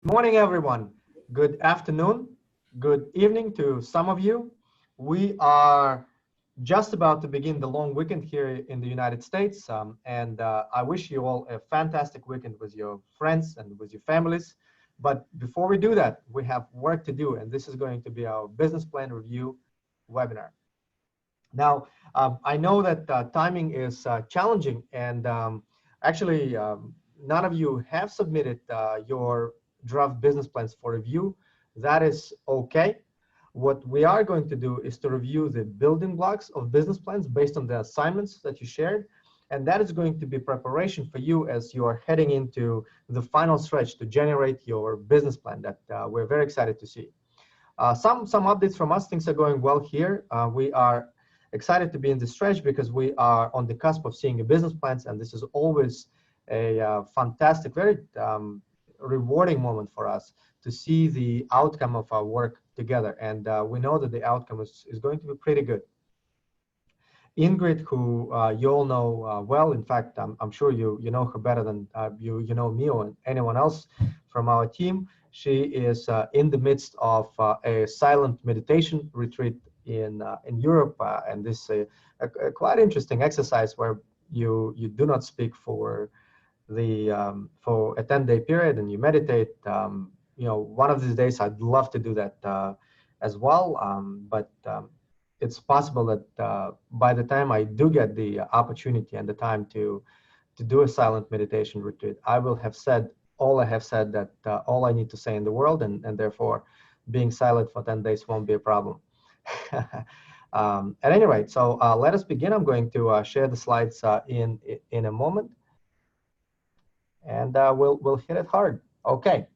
Morning, everyone. Good afternoon. Good evening to some of you. We are just about to begin the long weekend here in the United States, and I wish you all a fantastic weekend with your friends and with your families. But before we do that, we have work to do, and this is going to be our business plan review webinar. Now, I know that timing is challenging, and actually, none of you have submitted your draft business plans for review. That is okay. What we are going to do is to review the building blocks of business plans based on the assignments that you shared, and that is going to be preparation for you as you are heading into the final stretch to generate your business plan that we're very excited to see. Some updates from us. Things are going well here. We are excited to be in this stretch because we are on the cusp of seeing a business plans, and this is always a fantastic, very rewarding moment for us to see the outcome of our work together. And we know that the outcome is going to be pretty good. Ingrid, who you all know well, in fact, I'm sure you know her better than you know me or anyone else from our team. She is in the midst of a silent meditation retreat in Europe, and this is a quite interesting exercise where you do not speak for for a 10-day period and you meditate. One of these days I'd love to do that as well, but it's possible that by the time I do get the opportunity and the time to do a silent meditation retreat, I will have said all I have said, that all I need to say in the world, and therefore being silent for 10 days won't be a problem. At any rate, so let us begin. I'm going to share the slides in a moment, and we'll hit it hard. Okay.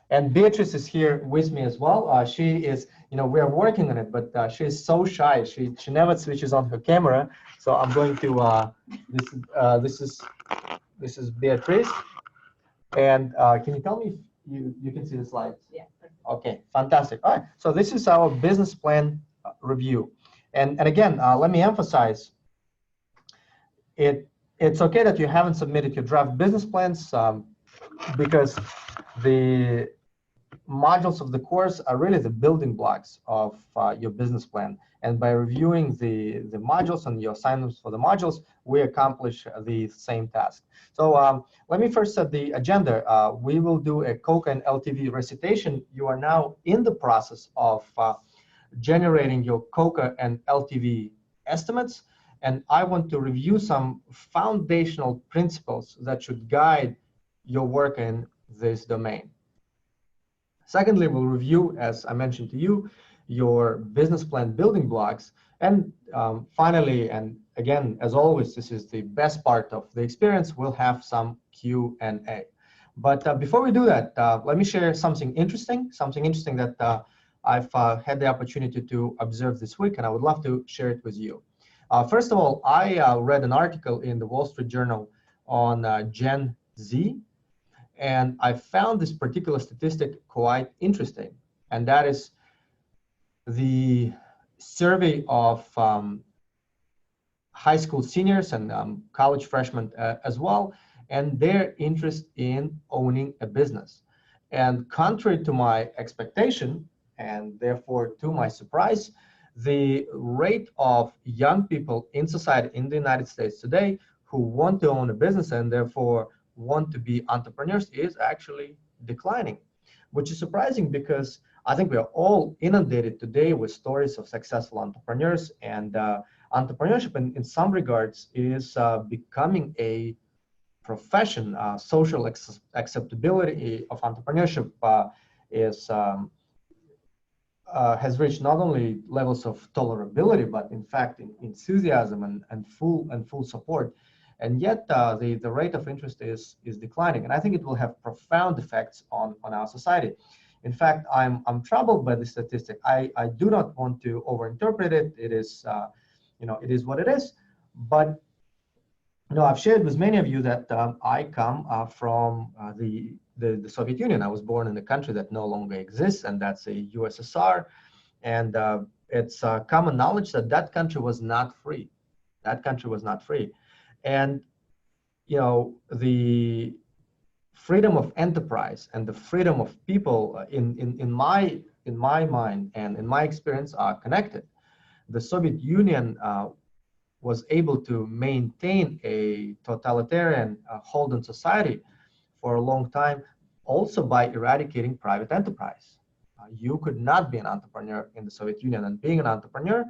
And Beatrice is here with me as well. She is, we are working on it, but she is so shy. She never switches on her camera. So I'm going to, this is Beatrice. And can you tell me if you can see the slides? Yeah. Okay, fantastic. All right, so this is our business plan review. And again, let me emphasize, it's okay that you haven't submitted your draft business plans because the modules of the course are really the building blocks of your business plan. And by reviewing the modules and your assignments for the modules, we accomplish the same task. So let me first set the agenda. We will do a COCA and LTV recitation. You are now in the process of generating your COCA and LTV estimates. And I want to review some foundational principles that should guide your work in this domain. Secondly, we'll review, as I mentioned to you, your business plan building blocks. And finally, and again, as always, this is the best part of the experience, we'll have some Q&A. But before we do that, let me share something interesting that I've had the opportunity to observe this week, and I would love to share it with you. First of all, I read an article in the Wall Street Journal on Gen Z, and I found this particular statistic quite interesting, and that is the survey of high school seniors and college freshmen as well, and their interest in owning a business. And contrary to my expectation, and therefore to my surprise, the rate of young people in society in the United States today who want to own a business and therefore want to be entrepreneurs is actually declining, which is surprising because I think we are all inundated today with stories of successful entrepreneurs, and entrepreneurship in some regards is becoming a profession. Social acceptability of entrepreneurship has reached not only levels of tolerability, but in fact enthusiasm and full support. And yet the rate of interest is declining, and I think it will have profound effects on our society. In fact, I'm troubled by this statistic. I do not want to overinterpret it. It is it is what it is. But I've shared with many of you that I come from the Soviet Union. I was born in a country that no longer exists, and that's a USSR. And it's common knowledge that that country was not free. That country was not free. And the freedom of enterprise and the freedom of people in my mind and in my experience are connected. The Soviet Union was able to maintain a totalitarian hold on society for a long time, also by eradicating private enterprise. You could not be an entrepreneur in the Soviet Union, and being an entrepreneur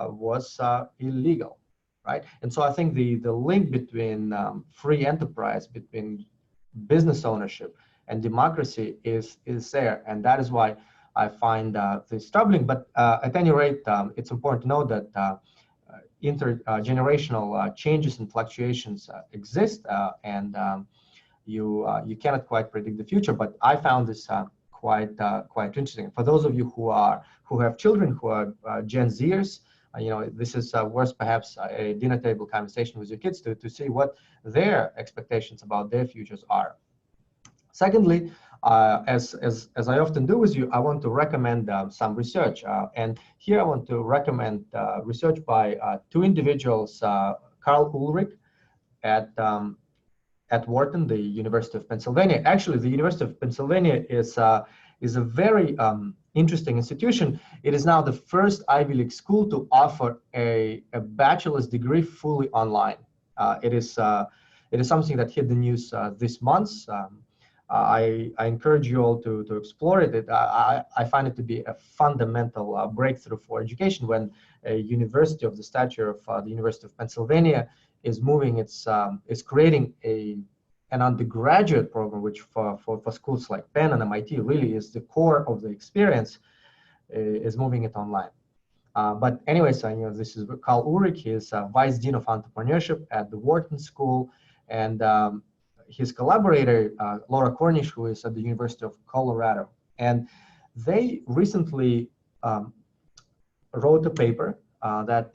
was illegal, right? And so I think the link between free enterprise, between business ownership and democracy is there, and that is why I find this troubling. But at any rate, it's important to know that intergenerational changes and fluctuations exist, and you cannot quite predict the future. But I found this quite interesting. For those of you who have children who are Gen Zers, this is worth perhaps a dinner table conversation with your kids to see what their expectations about their futures are. Secondly, as I often do with you, I want to recommend some research. And here I want to recommend research by two individuals, Carl Ulrich at Wharton, the University of Pennsylvania. Actually, the University of Pennsylvania is a very interesting institution. It is now the first Ivy League school to offer a bachelor's degree fully online. It is something that hit the news this month. I encourage you all to explore it. I find it to be a fundamental breakthrough for education when a university of the stature of the University of Pennsylvania is moving is creating an undergraduate program, which for schools like Penn and MIT really is the core of the experience, is moving it online. But anyways, this is Carl Ulrich. He is Vice Dean of Entrepreneurship at the Wharton School, and his collaborator, Laura Cornish, who is at the University of Colorado. And they recently wrote a paper that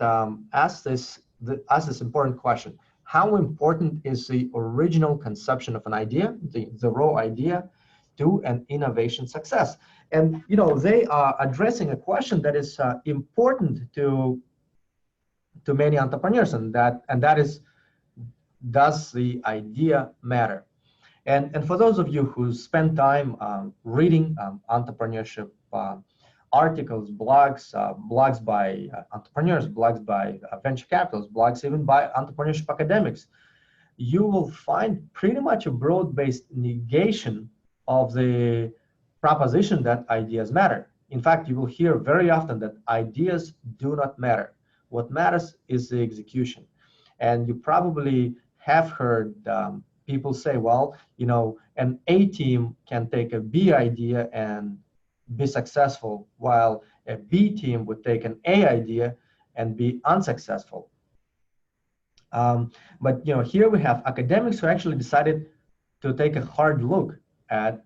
asked this important question: how important is the original conception of an idea, the raw idea, to an innovation success? And they are addressing a question that is important to many entrepreneurs, and that is, does the idea matter? And for those of you who spend time reading entrepreneurship articles, blogs by entrepreneurs, blogs by venture capitalists, blogs even by entrepreneurship academics, you will find pretty much a broad-based negation of the proposition that ideas matter. In fact, you will hear very often that ideas do not matter. What matters is the execution. And you probably have heard people say, well, an A team can take a B idea and be successful, while a B team would take an A idea and be unsuccessful. But here we have academics who actually decided to take a hard look at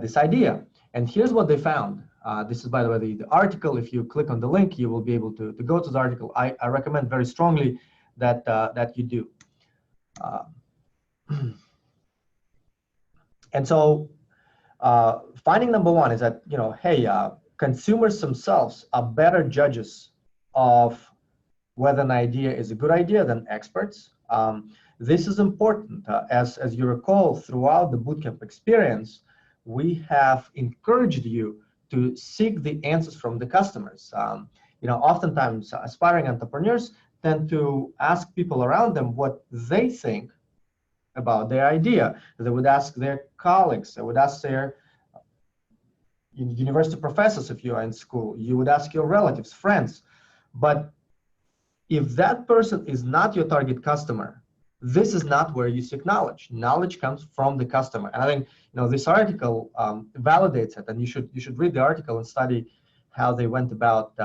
this idea. And here's what they found. This is, by the way, the article. If you click on the link, you will be able to go to the article. I recommend very strongly that you do. And so finding number one is that, hey, consumers themselves are better judges of whether an idea is a good idea than experts. This is important. As you recall, throughout the bootcamp experience, we have encouraged you to seek the answers from the customers. Oftentimes aspiring entrepreneurs tend to ask people around them what they think about their idea. They would ask their colleagues, they would ask their university professors if you are in school, you would ask your relatives, friends. But if that person is not your target customer, this is not where you seek knowledge. Knowledge comes from the customer. And I think this article validates it, and you should read the article and study how they went about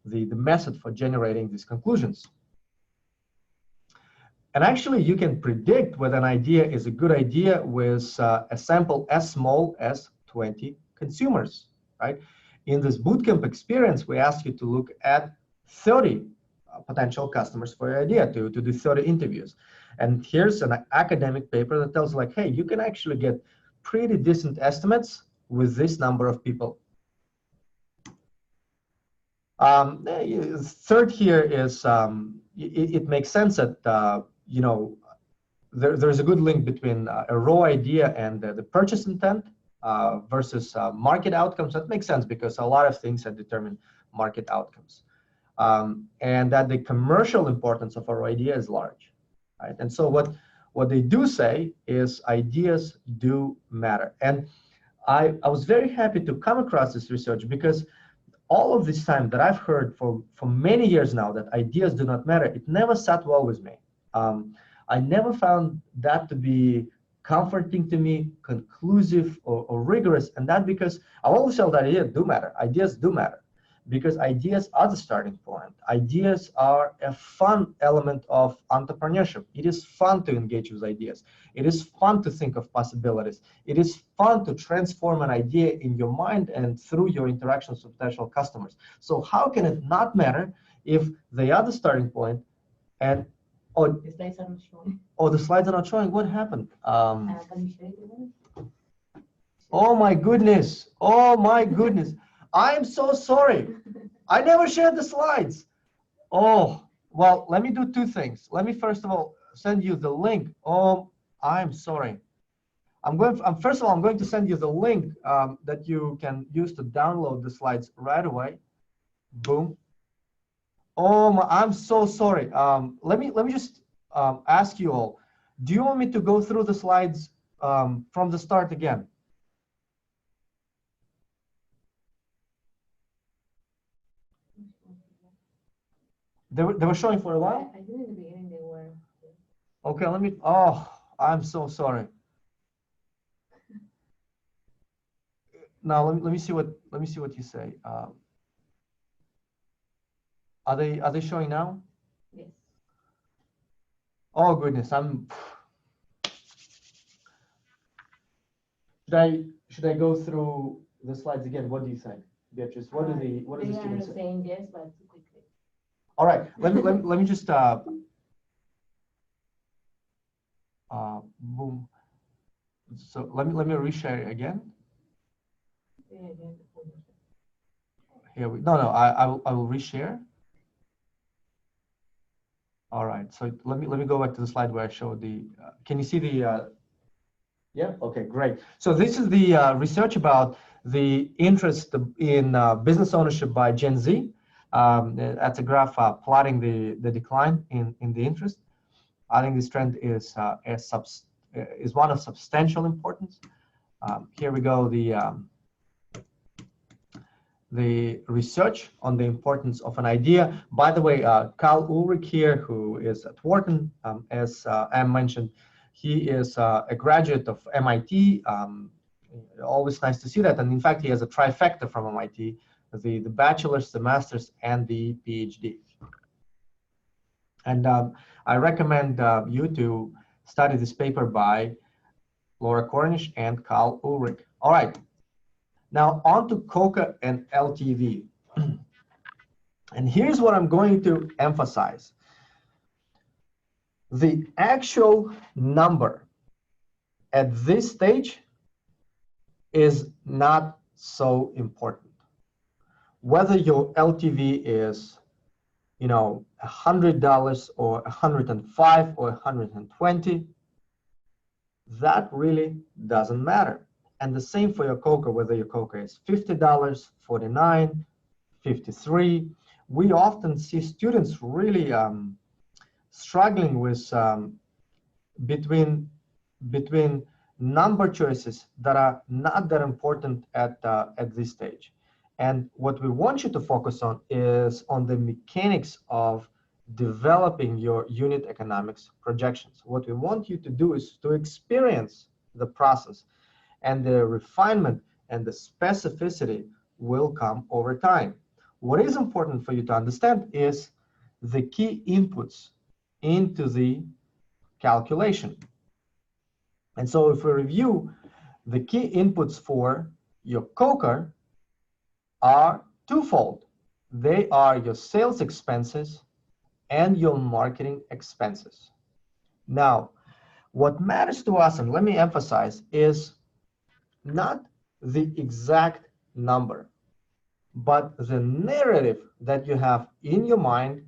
the method for generating these conclusions. And actually, you can predict whether an idea is a good idea with a sample as small as 20 consumers, right? In this bootcamp experience, we asked you to look at 30 potential customers for your idea, to do 30 interviews. And here's an academic paper that tells like, hey, you can actually get pretty decent estimates with this number of people. Third here is, it makes sense that, there's a good link between a raw idea and the purchase intent versus market outcomes. That makes sense because a lot of things that determine market outcomes. And that the commercial importance of a raw idea is large, right? And so what they do say is ideas do matter. And I was very happy to come across this research because all of this time that I've heard for many years now that ideas do not matter, it never sat well with me. I never found that to be comforting to me, conclusive or rigorous, and that because I always felt that ideas do matter, because ideas are the starting point. Ideas are a fun element of entrepreneurship. It is fun to engage with ideas. It is fun to think of possibilities. It is fun to transform an idea in your mind and through your interactions with potential customers. So how can it not matter if they are the starting point and the slides are not showing. Oh, the slides are not showing. What happened? Can you share it again? Oh my goodness. Oh my goodness. I am so sorry. I never shared the slides. Oh, well, let me do two things. Let me first of all send you the link. Oh, I'm sorry. First of all, I'm going to send you the link that you can use to download the slides right away. Boom. Oh, I'm so sorry. Let me just ask you all. Do you want me to go through the slides from the start again? They were showing for a while? I think in the beginning they were. Okay, oh, I'm so sorry. Now let me see what you say. Are they showing now? Yes. Oh goodness, should I go through the slides again? What do you think, Beatrice? What do the students say? Saying yes, but too quickly. All right, let me just boom. So let me reshare it again. Here we I will reshare. All right, so let me go back to the slide where I showed the. Can you see the? Yeah. Okay. Great. So this is the research about the interest in business ownership by Gen Z. That's a graph plotting the decline in the interest. I think this trend is one of substantial importance. Here we go. The research on the importance of an idea. By the way, Karl Ulrich here, who is at Wharton, as Am mentioned, he is a graduate of MIT. Always nice to see that. And in fact, he has a trifecta from MIT, the bachelor's, the master's, and the PhD. And I recommend you to study this paper by Laura Cornish and Karl Ulrich. All right. Now on to COCA and LTV. And here's what I'm going to emphasize. The actual number at this stage is not so important. Whether your LTV is, $100 or $105 or $120, that really doesn't matter. And the same for your COCA, whether your COCA is $50, $49, $53. We often see students really struggling with between number choices that are not that important at this stage. And what we want you to focus on is on the mechanics of developing your unit economics projections. What we want you to do is to experience the process, and the refinement and the specificity will come over time. What is important for you to understand is the key inputs into the calculation. And so if we review, the key inputs for your COCA are twofold. They are your sales expenses and your marketing expenses. Now, what matters to us, and let me emphasize, is not the exact number, but the narrative that you have in your mind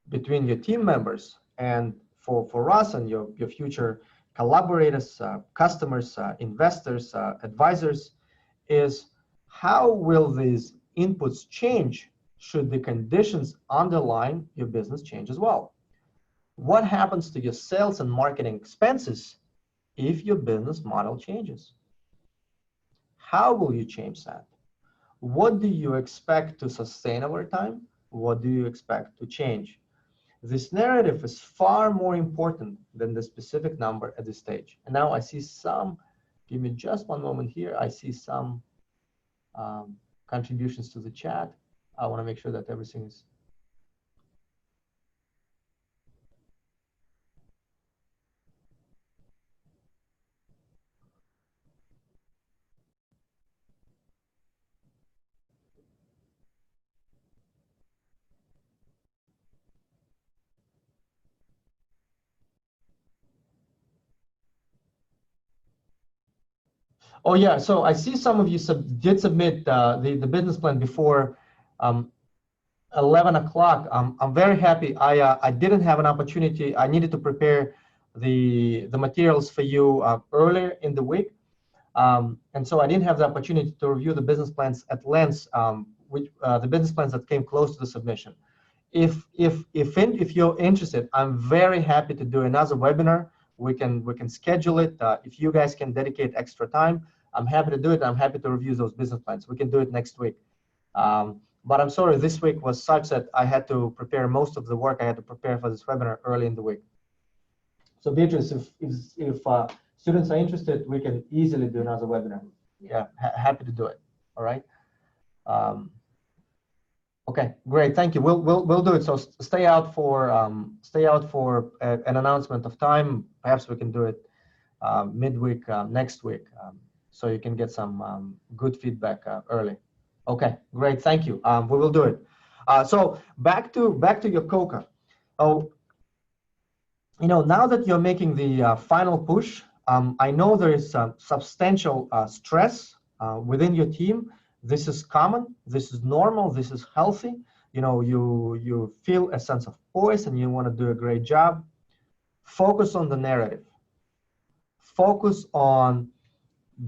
between your team members and for us and your future collaborators, customers, investors, advisors, is how will these inputs change should the conditions underlying your business change as well? What happens to your sales and marketing expenses if your business model changes? How will you change that? What do you expect to sustain over time? What do you expect to change? This narrative is far more important than the specific number at this stage. And now I see some, give me just one moment here, I see some contributions to the chat. I want to make sure that everything is. Oh yeah, so I see some of you did submit the business plan before 11 o'clock. I'm very happy. I didn't have an opportunity. I needed to prepare the materials for you earlier in the week. And so I didn't have the opportunity to review the business plans at length, the business plans that came close to the submission. If you're interested, I'm very happy to do another webinar. We can schedule it. If you guys can dedicate extra time, I'm happy to do it. I'm happy to review those business plans. We can do it next week. But I'm sorry, this week was such that I had to prepare most of the work I had to prepare for this webinar early in the week. So Beatrice, if students are interested, we can easily do another webinar. Yeah, happy to do it. All right. Okay, great. Thank you. We'll do it. So stay out for an announcement of time. Perhaps we can do it midweek next week, so you can get some good feedback early. Okay, great. Thank you. We will do it. So back to your COCA. Oh, now that you're making the final push, I know there is substantial stress within your team. This is common, this is normal, this is healthy. You feel a sense of poise and you want to do a great job. Focus on the narrative. Focus on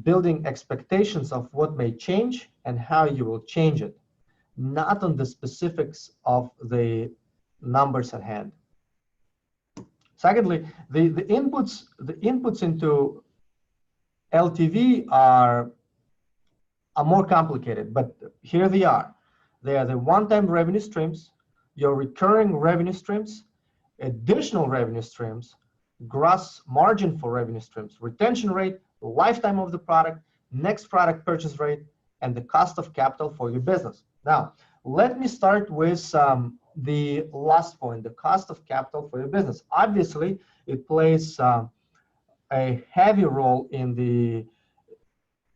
building expectations of what may change and how you will change it, not on the specifics of the numbers at hand. Secondly, the inputs into LTV are more complicated, but here they are. They are the one-time revenue streams, your recurring revenue streams, additional revenue streams, gross margin for revenue streams, retention rate, lifetime of the product, next product purchase rate, and the cost of capital for your business. Now, let me start with the last point, the cost of capital for your business. Obviously, it plays a heavy role in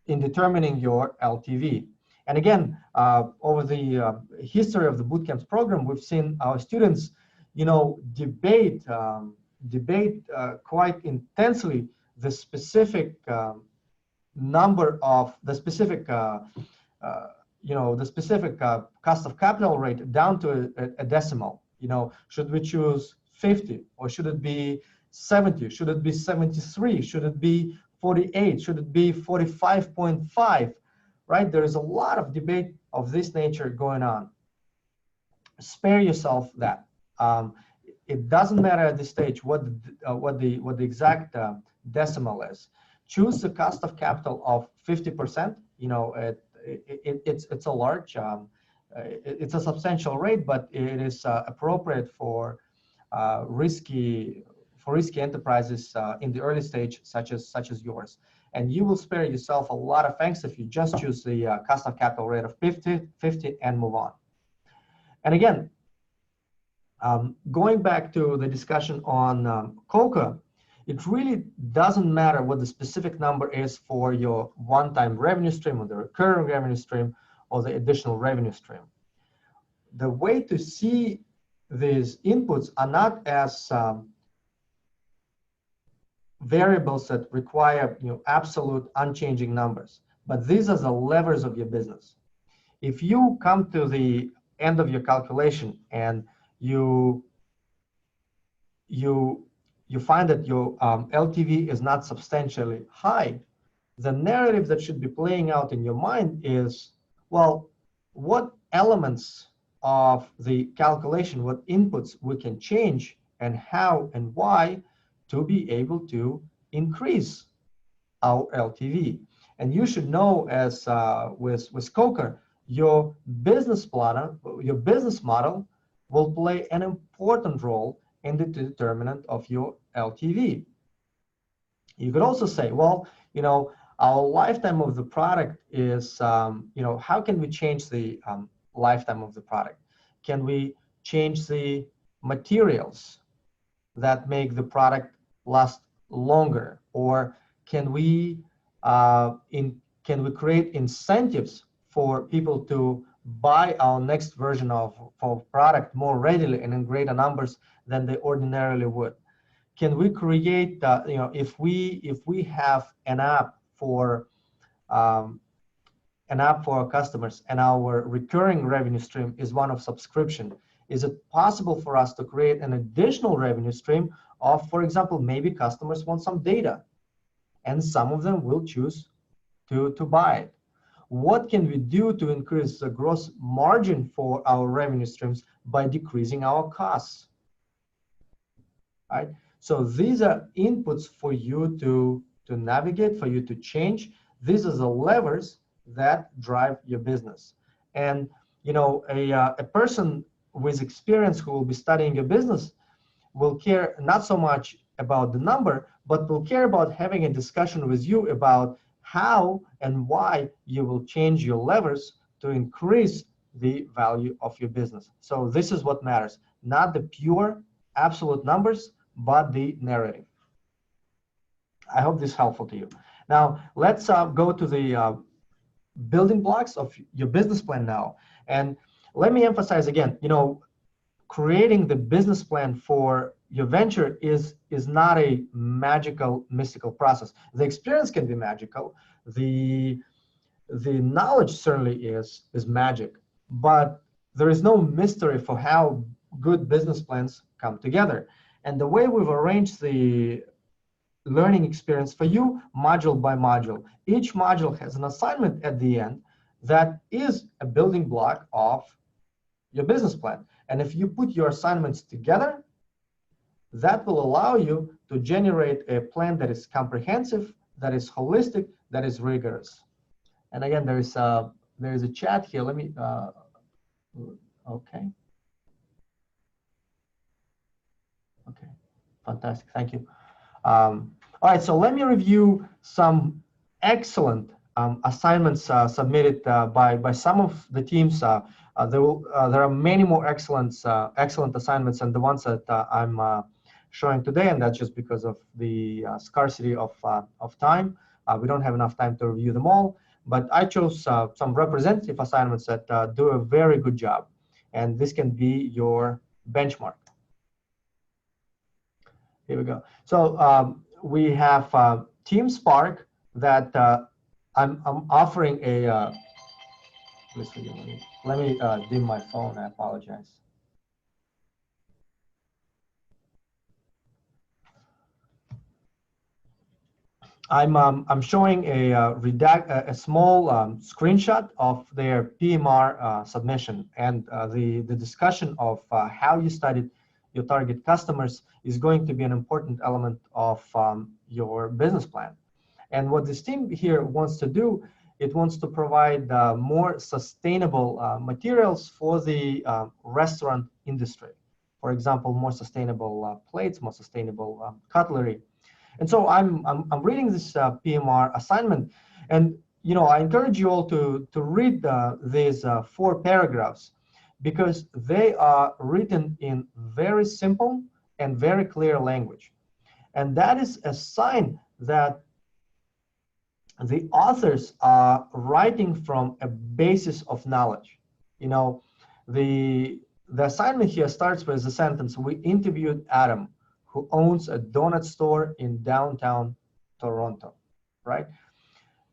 determining your LTV. And again, over the history of the bootcamps program, we've seen our students, debate quite intensely the specific number of the specific, cost of capital rate down to a decimal. Should we choose 50 or should it be 70? Should it be 73? Should it be 48? Should it be 45.5? Right? There is a lot of debate of this nature going on. Spare yourself that. It doesn't matter at this stage what the exact decimal is. Choose the cost of capital of 50%. It's a large, it's a substantial rate, but it is appropriate for risky enterprises in the early stage, such as yours. And you will spare yourself a lot of angst if you just choose the cost of capital rate of 50 and move on. And again, going back to the discussion on COCA, it really doesn't matter what the specific number is for your one-time revenue stream or the recurring revenue stream or the additional revenue stream. The way to see these inputs are not as variables that require absolute unchanging numbers, but these are the levers of your business. If you come to the end of your calculation and you you find that your LTV is not substantially high, the narrative that should be playing out in your mind is, well, what elements of the calculation, what inputs we can change, and how and why to be able to increase our LTV. And you should know, as with COCA, your business plan, your business model will play an important role in the determinant of your LTV. You could also say, well, our lifetime of the product is, how can we change the lifetime of the product? Can we change the materials that make the product last longer? Or can we create incentives for people to buy our next version of product more readily and in greater numbers than they ordinarily would? Can we create, if we have an app for our customers and our recurring revenue stream is one of subscription, is it possible for us to create an additional revenue stream of, for example, maybe customers want some data and some of them will choose to buy it? What can we do to increase the gross margin for our revenue streams by decreasing our costs? Right? So these are inputs for you to navigate, for you to change. These are the levers that drive your business. And a person with experience who will be studying your business will care not so much about the number, but will care about having a discussion with you about how and why you will change your levers to increase the value of your business. So this is what matters, not the pure absolute numbers, but the narrative. I hope this is helpful to you. Now, let's go to the building blocks of your business plan now. And let me emphasize again, creating the business plan for your venture is not a magical, mystical process. The experience can be magical. The knowledge certainly is magic, but there is no mystery for how good business plans come together. And the way we've arranged the learning experience for you, module by module, each module has an assignment at the end that is a building block of your business plan. And if you put your assignments together, that will allow you to generate a plan that is comprehensive, that is holistic, that is rigorous. And again, there is a chat here. Let me, okay. Okay, fantastic, thank you. All right, so let me review some excellent assignments submitted by some of the teams. There are many more excellent assignments than the ones that I'm showing today, and that's just because of the scarcity of time. We don't have enough time to review them all, but I chose some representative assignments that do a very good job, and this can be your benchmark. Here we go. So we have Team Spark that I'm offering a. Let me dim my phone. I apologize. I'm showing a small screenshot of their PMR submission, and the discussion of how you studied your target customers is going to be an important element of your business plan. And what this team here wants to do, it wants to provide more sustainable materials for the restaurant industry. For example, more sustainable plates, more sustainable cutlery. And so I'm reading this PMR assignment, and I encourage you all to read these 4 paragraphs, because they are written in very simple and very clear language. And that is a sign that the authors are writing from a basis of knowledge. The assignment here starts with the sentence, "We interviewed Adam, who owns a donut store in downtown Toronto," right?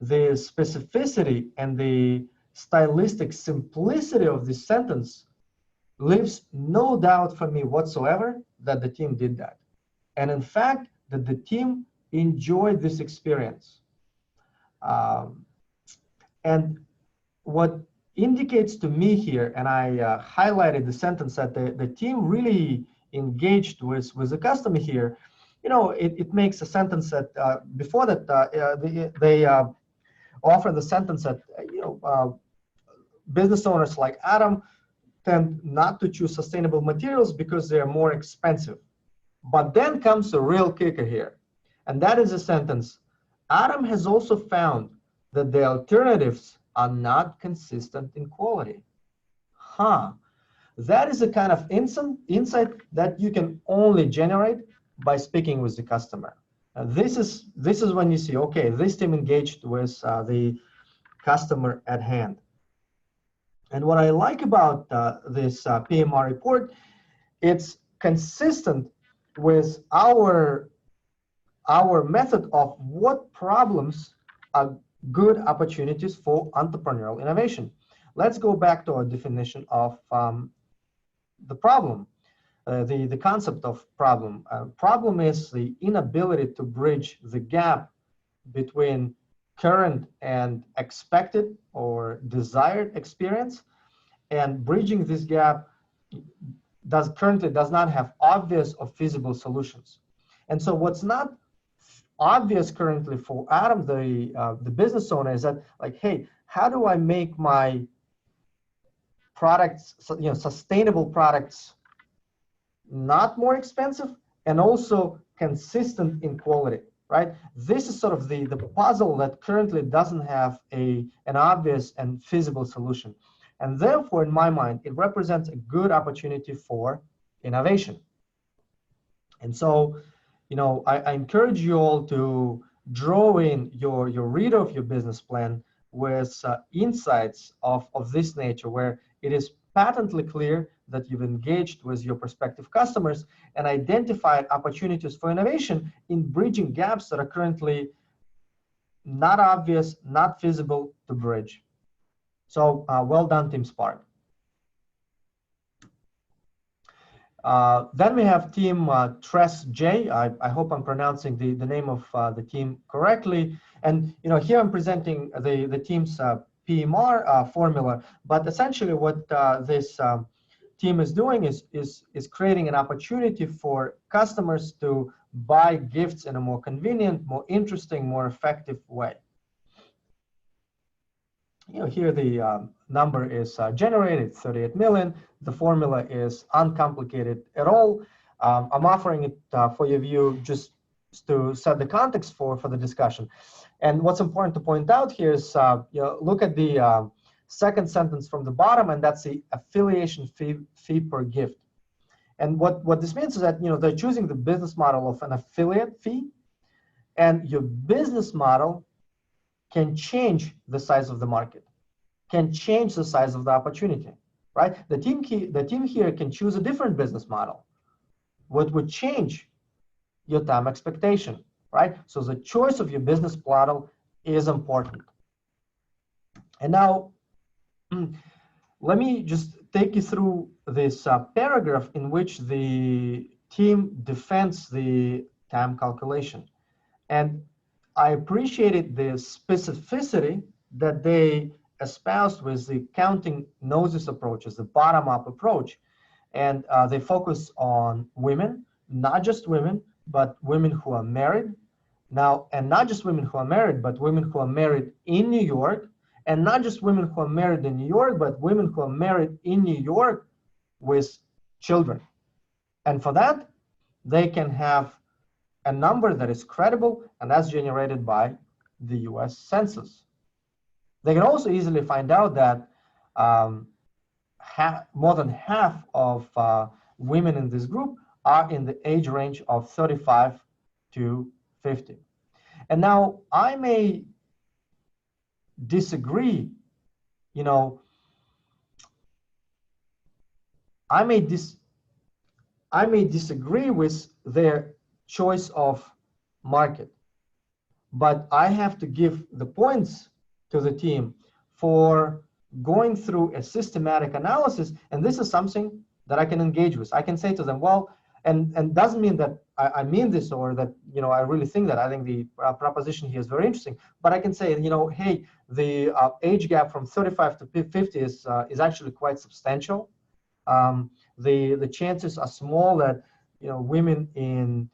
The specificity and the stylistic simplicity of this sentence leaves no doubt for me whatsoever that the team did that. And in fact, that the team enjoyed this experience. Um, and what indicates to me here, and I highlighted the sentence that the team really engaged with the customer here, it makes a sentence that before that they offer the sentence that, business owners like Adam tend not to choose sustainable materials because they're more expensive. But then comes the real kicker here, and that is a sentence. Adam has also found that the alternatives are not consistent in quality. That is a kind of insight that you can only generate by speaking with the customer. This is when you see, okay, this team engaged with the customer at hand. And what I like about this PMR report, it's consistent with our method of what problems are good opportunities for entrepreneurial innovation. Let's go back to our definition of the problem, the concept of problem. Problem is the inability to bridge the gap between current and expected or desired experience, and bridging this gap currently does not have obvious or feasible solutions. And so what's not obvious currently for Adam, the business owner, is that, like, hey, how do I make my products, sustainable products, not more expensive and also consistent in quality, right? This is sort of the puzzle that currently doesn't have an obvious and feasible solution. And therefore, in my mind, it represents a good opportunity for innovation. And so, I encourage you all to draw in your reader of your business plan with insights of this nature, where it is patently clear that you've engaged with your prospective customers and identified opportunities for innovation in bridging gaps that are currently not obvious, not feasible to bridge. So well done, Team Spark. Then we have Team TRESJ. I hope I'm pronouncing the name of the team correctly. And here I'm presenting the team's PMR formula. But essentially, what this team is doing is creating an opportunity for customers to buy gifts in a more convenient, more interesting, more effective way. Here the number is generated, 38 million. The formula is uncomplicated at all. I'm offering it for your view just to set the context for the discussion. And what's important to point out here is, look at the second sentence from the bottom, and that's the affiliation fee per gift. And what this means is that they're choosing the business model of an affiliate fee, and your business model can change the size of the market, can change the size of the opportunity, right? The team here can choose a different business model, what would change your time expectation, right? So the choice of your business model is important. And now, let me just take you through this paragraph in which the team defends the time calculation. And I appreciated the specificity that they espoused with the counting noses approaches, the bottom-up approach. And they focus on women, not just women, but women who are married. Now, and not just women who are married, but women who are married in New York, and not just women who are married in New York, but women who are married in New York with children. And for that, they can have a number that is credible, and that's generated by the US Census. They can also easily find out that more than half of women in this group are in the age range of 35 to 50. And now I may disagree, I may disagree with their choice of market, but I have to give the points to the team for going through a systematic analysis, and this is something that I can engage with. I can say to them, well, and doesn't mean that I mean this or that, you know, I really think that. I think the proposition here is very interesting. But I can say, you know, hey, the age gap from 35 to 50 is actually quite substantial. The chances are small that, you know, women in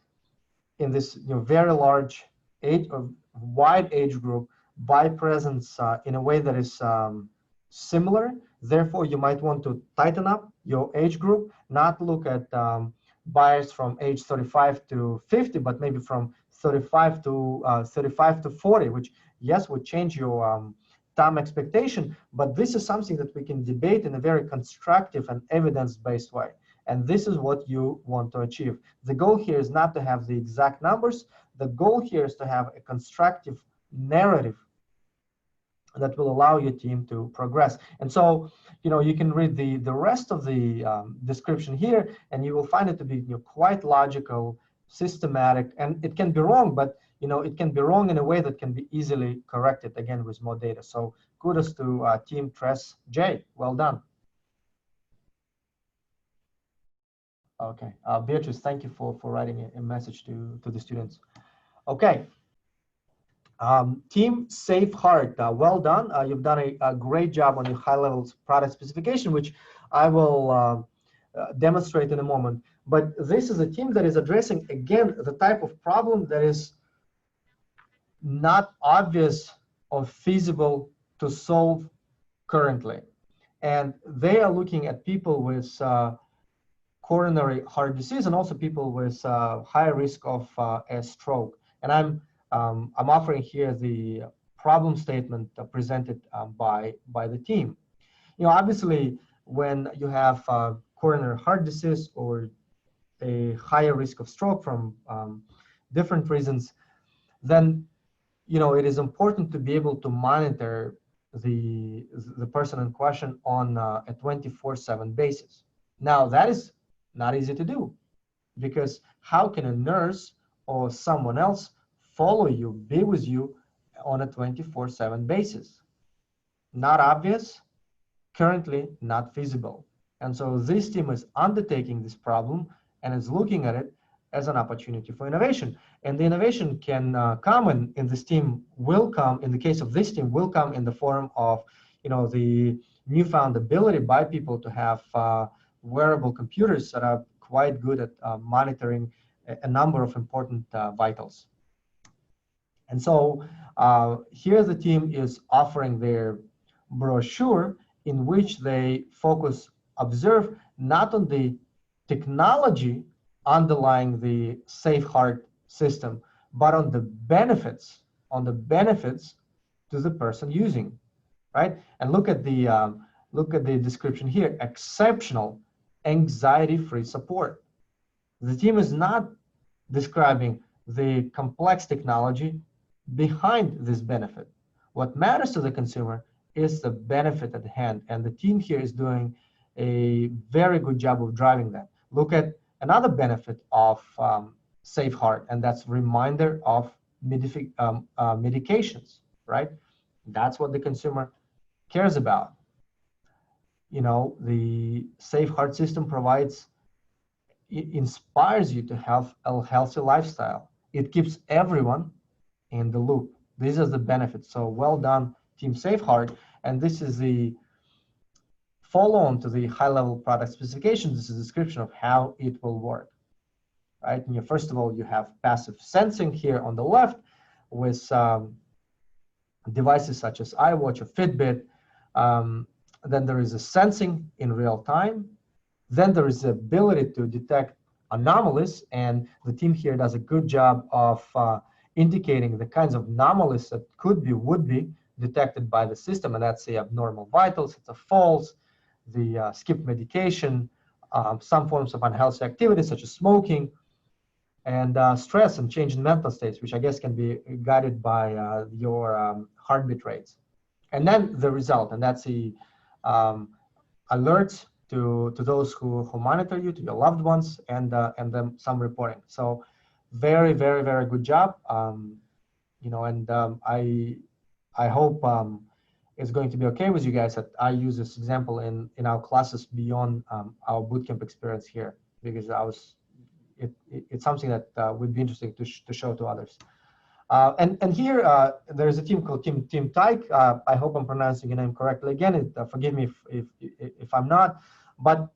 this, you know, very large age or wide age group buy presents in a way that is similar. Therefore, you might want to tighten up your age group, not look at buyers from age 35 to 50, but maybe from 35 to 40, which yes would change your time expectation. But this is something that we can debate in a very constructive and evidence-based way. And this is what you want to achieve. The goal here is not to have the exact numbers. The goal here is to have a constructive narrative that will allow your team to progress. And so, you know, you can read the rest of the description here, and you will find it to be, you know, quite logical, systematic, and it can be wrong, but, you know, it can be wrong in a way that can be easily corrected, again, with more data. So kudos to team TRESJ. Well done. Okay, Beatrice, thank you for writing a message to the students. Okay. Team Safe Heart, well done. You've done a great job on your high-level product specification, which I will demonstrate in a moment. But this is a team that is addressing, again, the type of problem that is not obvious or feasible to solve currently. And they are looking at people with coronary heart disease and also people with high risk of a stroke. And I'm offering here the problem statement presented by the team. You know, obviously, when you have coronary heart disease or a higher risk of stroke from different reasons, then, you know, it is important to be able to monitor the person in question on a 24/7 basis. Now, that is not easy to do, because how can a nurse or someone else follow you, be with you on a 24/7 basis? Not obvious, currently not feasible. And so this team is undertaking this problem and is looking at it as an opportunity for innovation. And the innovation can come in this team will come, in the case of this team, will come in the form of, you know, the newfound ability by people to have wearable computers that are quite good at monitoring a number of important vitals. And so here the team is offering their brochure in which they observe not on the technology underlying the Safe Heart system, but on the benefits to the person using, right? And look at the description here: exceptional anxiety-free support. The team is not describing the complex technology behind this benefit. What matters to the consumer is the benefit at hand, and the team here is doing a very good job of driving that. Look at another benefit of Safe Heart, and that's reminder of medications, right? That's what the consumer cares about. You know, the Safe Heart system inspires you to have a healthy lifestyle. It keeps everyone in the loop. These are the benefits. So well done, Team Safe Heart. And this is the follow-on to the high-level product specification. This is a description of how it will work, right? And first of all, you have passive sensing here on the left with devices such as iWatch or Fitbit. Then there is a sensing in real time. Then there is the ability to detect anomalies, and the team here does a good job of indicating the kinds of anomalies that would be detected by the system, and that's the abnormal vitals, it's a falls, the skipped medication, some forms of unhealthy activity such as smoking, and stress and change in mental states, which I guess can be guided by your heartbeat rates. And then the result, and that's the alerts to those who monitor you, to your loved ones, and then some reporting. So very, very, very good job. You know, and I hope it's going to be okay with you guys that I use this example in our classes beyond our bootcamp experience here, because I was it's something that would be interesting to show to others. And here there's a team called Team Tyche. I hope I'm pronouncing your name correctly. Again, forgive me if I'm not. But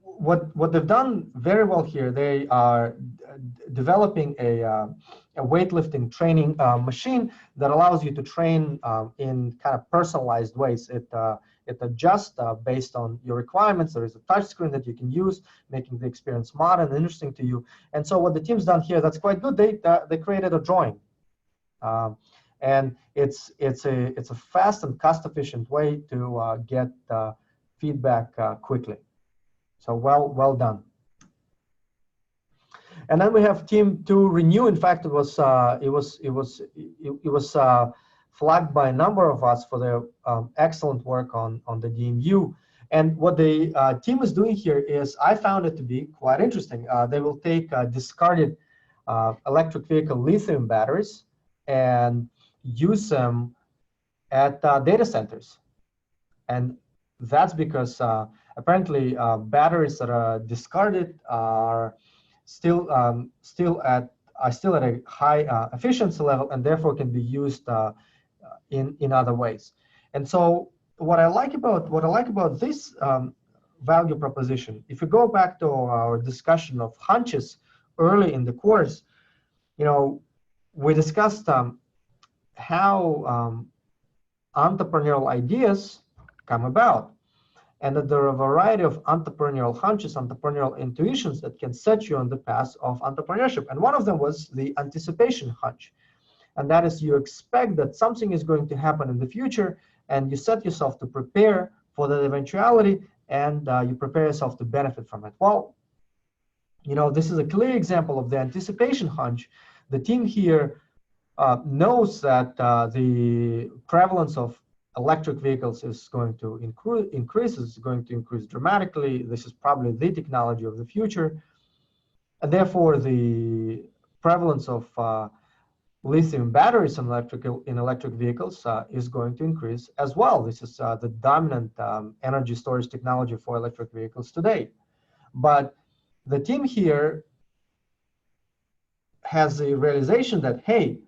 what they've done very well here, they are developing a weightlifting training machine that allows you to train in kind of personalized ways. It adjusts based on your requirements. There is a touch screen that you can use, making the experience modern and interesting to you. And so what the team's done here, that's quite good. They created a drawing, and it's a fast and cost-efficient way to get feedback quickly. So well done. And then we have Team 2 Renew. In fact, it was flagged by a number of us for their excellent work on the DMU. And what the team is doing here is, I found it to be quite interesting. They will take discarded electric vehicle lithium batteries and use them at data centers. And that's because apparently batteries that are discarded are still at a high efficiency level, and therefore can be used in other ways. And so what I like about this value proposition, if you go back to our discussion of hunches early in the course, we discussed how entrepreneurial ideas come about, and that there are a variety of entrepreneurial hunches, entrepreneurial intuitions that can set you on the path of entrepreneurship. And one of them was the anticipation hunch. And that is, you expect that something is going to happen in the future, and you set yourself to prepare for that eventuality, and you prepare yourself to benefit from it. Well, this is a clear example of the anticipation hunch. The team here knows that the prevalence of electric vehicles is going to increase, is going to increase dramatically. This is probably the technology of the future. And therefore, the prevalence of lithium batteries in electric vehicles is going to increase as well. This is the dominant energy storage technology for electric vehicles today. But the team here has the realization that, hey,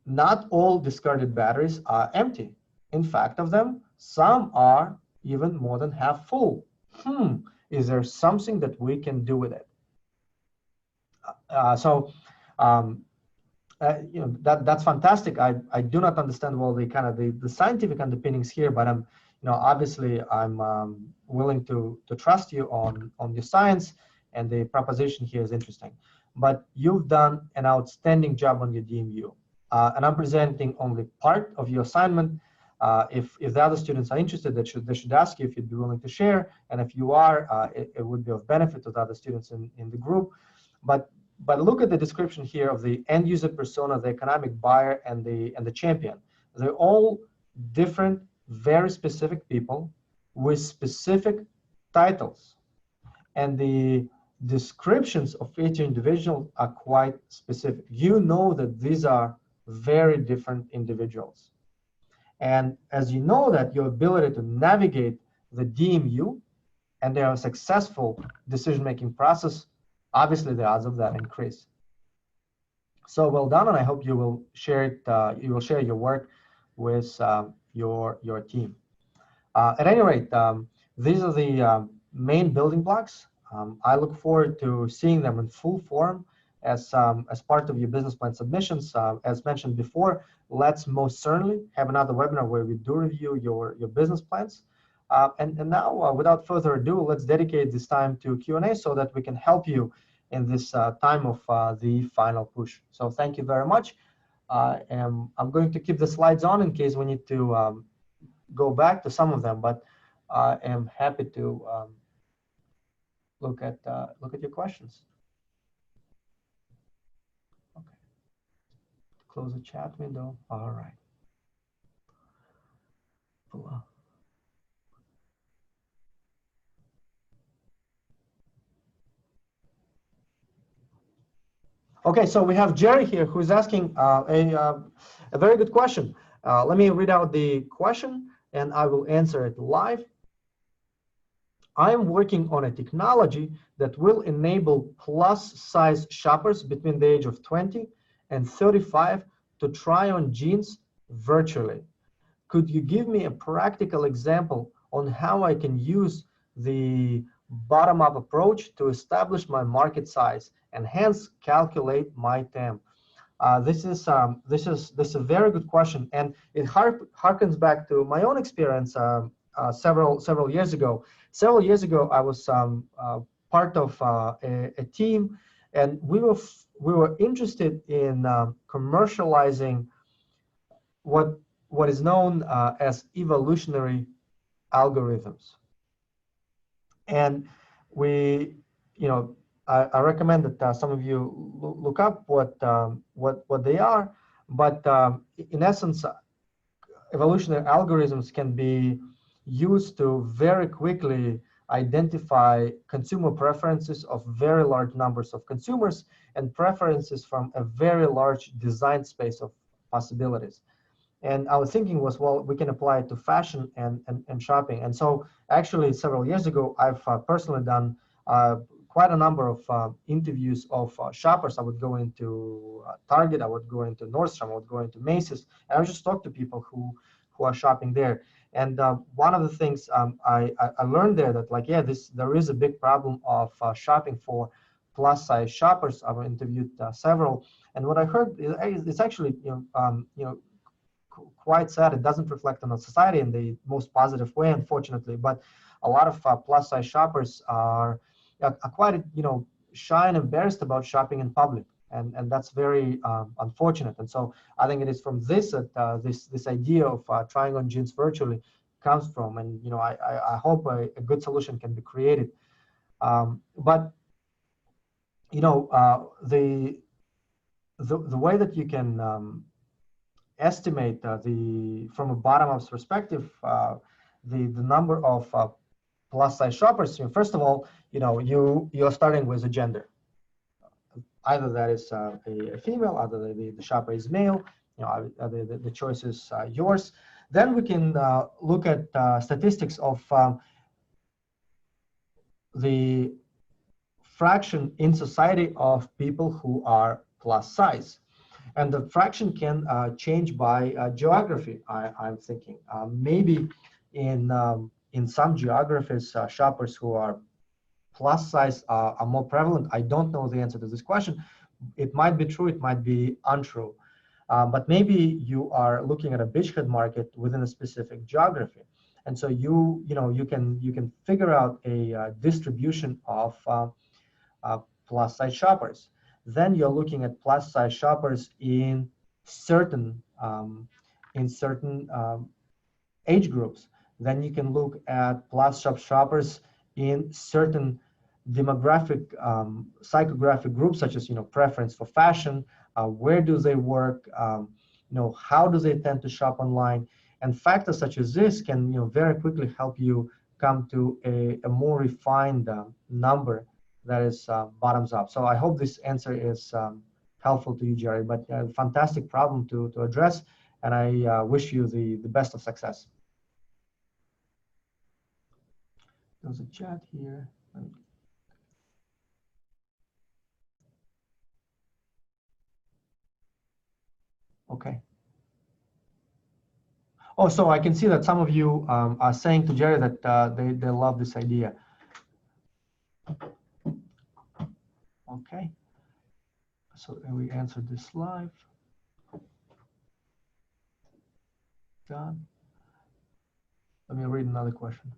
not all discarded batteries are empty. In fact, of them, some are even more than half full. Is there something that we can do with it? That's fantastic. I do not understand well the scientific underpinnings here, but obviously I'm willing to trust you on your science, and the proposition here is interesting. But you've done an outstanding job on your DMU, and I'm presenting only part of your assignment. If the other students are interested, they should ask you if you'd be willing to share, and if you are, it would be of benefit to the other students in the group. But look at the description here of the end user persona, the economic buyer, and the champion. They're all different, very specific people with specific titles, and the descriptions of each individual are quite specific. You know that these are very different individuals. And as you know that your ability to navigate the DMU and their successful decision-making process, obviously the odds of that increase. So well done, and I hope you will share it. You will share your work with your team. At any rate, these are the main building blocks. I look forward to seeing them in full form as part of your business plan submissions. As mentioned before, let's most certainly have another webinar where we do review your business plans. And now, without further ado, let's dedicate this time to Q&A so that we can help you in this time of the final push. So thank you very much. I'm going to keep the slides on in case we need to go back to some of them, but I am happy to look at your questions. Okay. Close the chat window. All right. Okay, so we have Jerry here who's asking a very good question. Let me read out the question and I will answer it live. I'm working on a technology that will enable plus size shoppers between the age of 20 and 35 to try on jeans virtually. Could you give me a practical example on how I can use the bottom-up approach to establish my market size and hence calculate my TAM? This is a very good question, and it harkens back to my own experience several years ago. Several years ago, I was part of a team, and we were interested in commercializing what is known as evolutionary algorithms. And we, I recommend that some of you look up what they are. But in essence, evolutionary algorithms can be used to very quickly identify consumer preferences of very large numbers of consumers and preferences from a very large design space of possibilities. And our thinking was, well, we can apply it to fashion and shopping. And so actually several years ago, I've personally done quite a number of interviews of shoppers. I would go into Target, I would go into Nordstrom, I would go into Macy's, and I would just talk to people who are shopping there. And one of the things I learned there that, like, yeah, there is a big problem of shopping for plus size shoppers. I've interviewed several, and what I heard is it's actually quite sad. It doesn't reflect on our society in the most positive way, unfortunately. But a lot of plus size shoppers are quite shy and embarrassed about shopping in public, and that's very unfortunate. And so I think it is from this that this idea of trying on jeans virtually comes from. And I hope a good solution can be created. But the way that you can estimate from a bottom-up perspective the number of plus size shoppers. First of all, you're starting with a gender. Either that is a female, either the shopper is male. The choice is yours. Then we can look at statistics of the fraction in society of people who are plus size. And the fraction can change by geography, I'm thinking. Maybe in some geographies, shoppers who are plus size are more prevalent. I don't know the answer to this question. It might be true, it might be untrue. But maybe you are looking at a beachhead market within a specific geography. And so you can figure out a distribution of plus size shoppers. Then you're looking at plus size shoppers in certain age groups. Then you can look at plus size shoppers in certain demographic, psychographic groups, such as preference for fashion, where do they work, how do they tend to shop online, and factors such as this can very quickly help you come to a more refined number that is bottoms up. So I hope this answer is helpful to you, Jerry, but a fantastic problem to address, and I wish you the best of success. There's a chat here. Okay. Oh, so I can see that some of you are saying to Jerry that they love this idea. Okay. So we answered this live. Done. Let me read another question.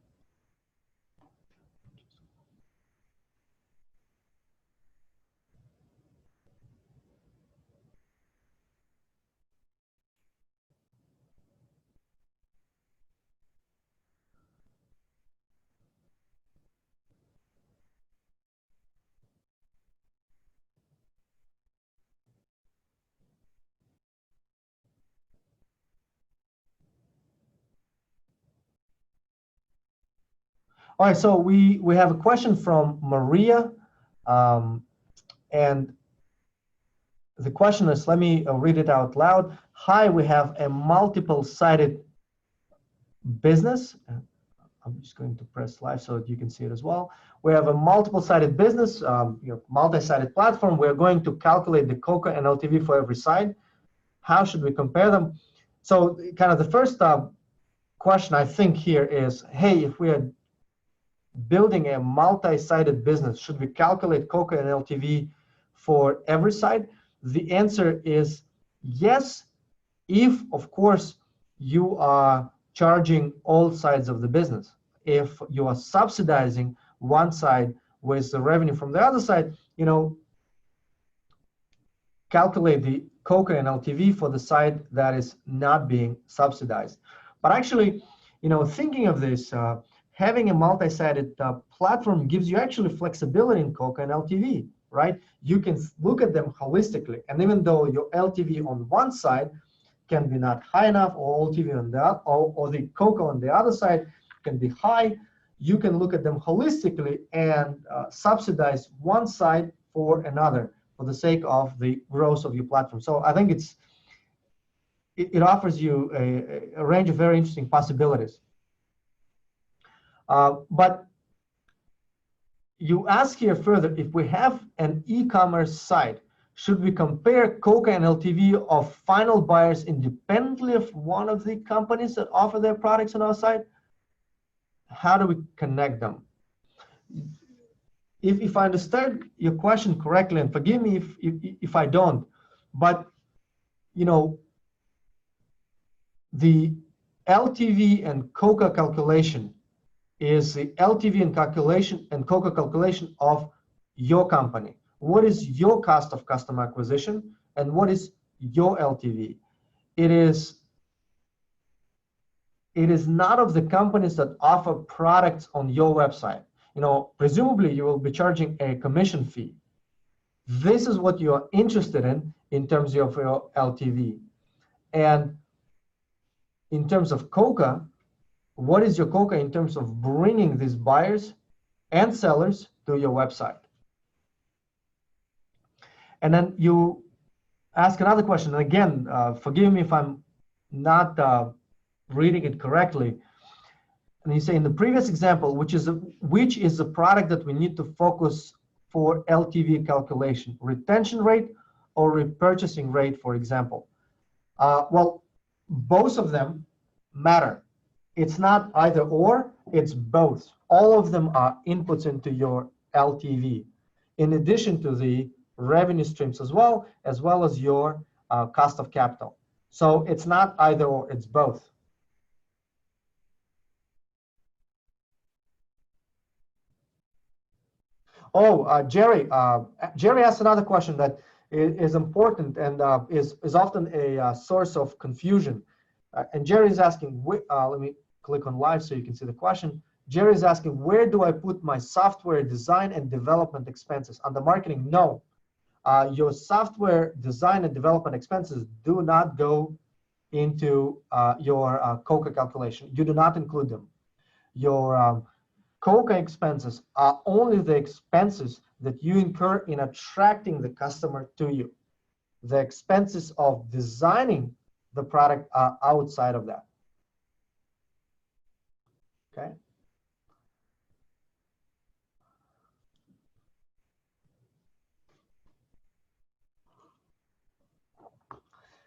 All right, so we have a question from Maria, and the question is, let me read it out loud. Hi, we have a multiple-sided business. I'm just going to press live so that you can see it as well. We have a multiple-sided business, multi-sided platform. We're going to calculate the COCA and LTV for every side. How should we compare them? So kind of the first question I think here is, hey, if we are building a multi-sided business, should we calculate COCA and LTV for every side? The answer is yes, if, of course, you are charging all sides of the business. If you are subsidizing one side with the revenue from the other side, calculate the COCA and LTV for the side that is not being subsidized. But actually, thinking of this, having a multi-sided platform gives you actually flexibility in COCA and LTV, right? You can look at them holistically, and even though your LTV on one side can be not high enough, or LTV on the or the COCA on the other side can be high, you can look at them holistically and subsidize one side for another for the sake of the growth of your platform. So I think it offers you a range of very interesting possibilities. But you ask here further, if we have an e-commerce site, should we compare COCA and LTV of final buyers independently of one of the companies that offer their products on our site? How do we connect them? If I understand your question correctly, and forgive me if I don't, but the LTV and COCA calculation is the LTV and COCA calculation of your company. What is your cost of customer acquisition, and what is your LTV? It is not of the companies that offer products on your website. Presumably you will be charging a commission fee. This is what you are interested in terms of your LTV. And in terms of COCA, what is your COCA in terms of bringing these buyers and sellers to your website? And then you ask another question. And again, forgive me if I'm not reading it correctly. And you say, in the previous example, which is the product that we need to focus for LTV calculation, retention rate or repurchasing rate, for example? Well, both of them matter. It's not either or, it's both. All of them are inputs into your LTV, in addition to the revenue streams as well as your cost of capital. So it's not either or, it's both. Oh, Jerry asked another question that is important and is often a source of confusion. And Jerry is asking, let me click on live so you can see the question. Jerry is asking, where do I put my software design and development expenses? Under marketing, no. Your software design and development expenses do not go into your COCA calculation. You do not include them. Your COCA expenses are only the expenses that you incur in attracting the customer to you. The expenses of designing the product are outside of that. Okay.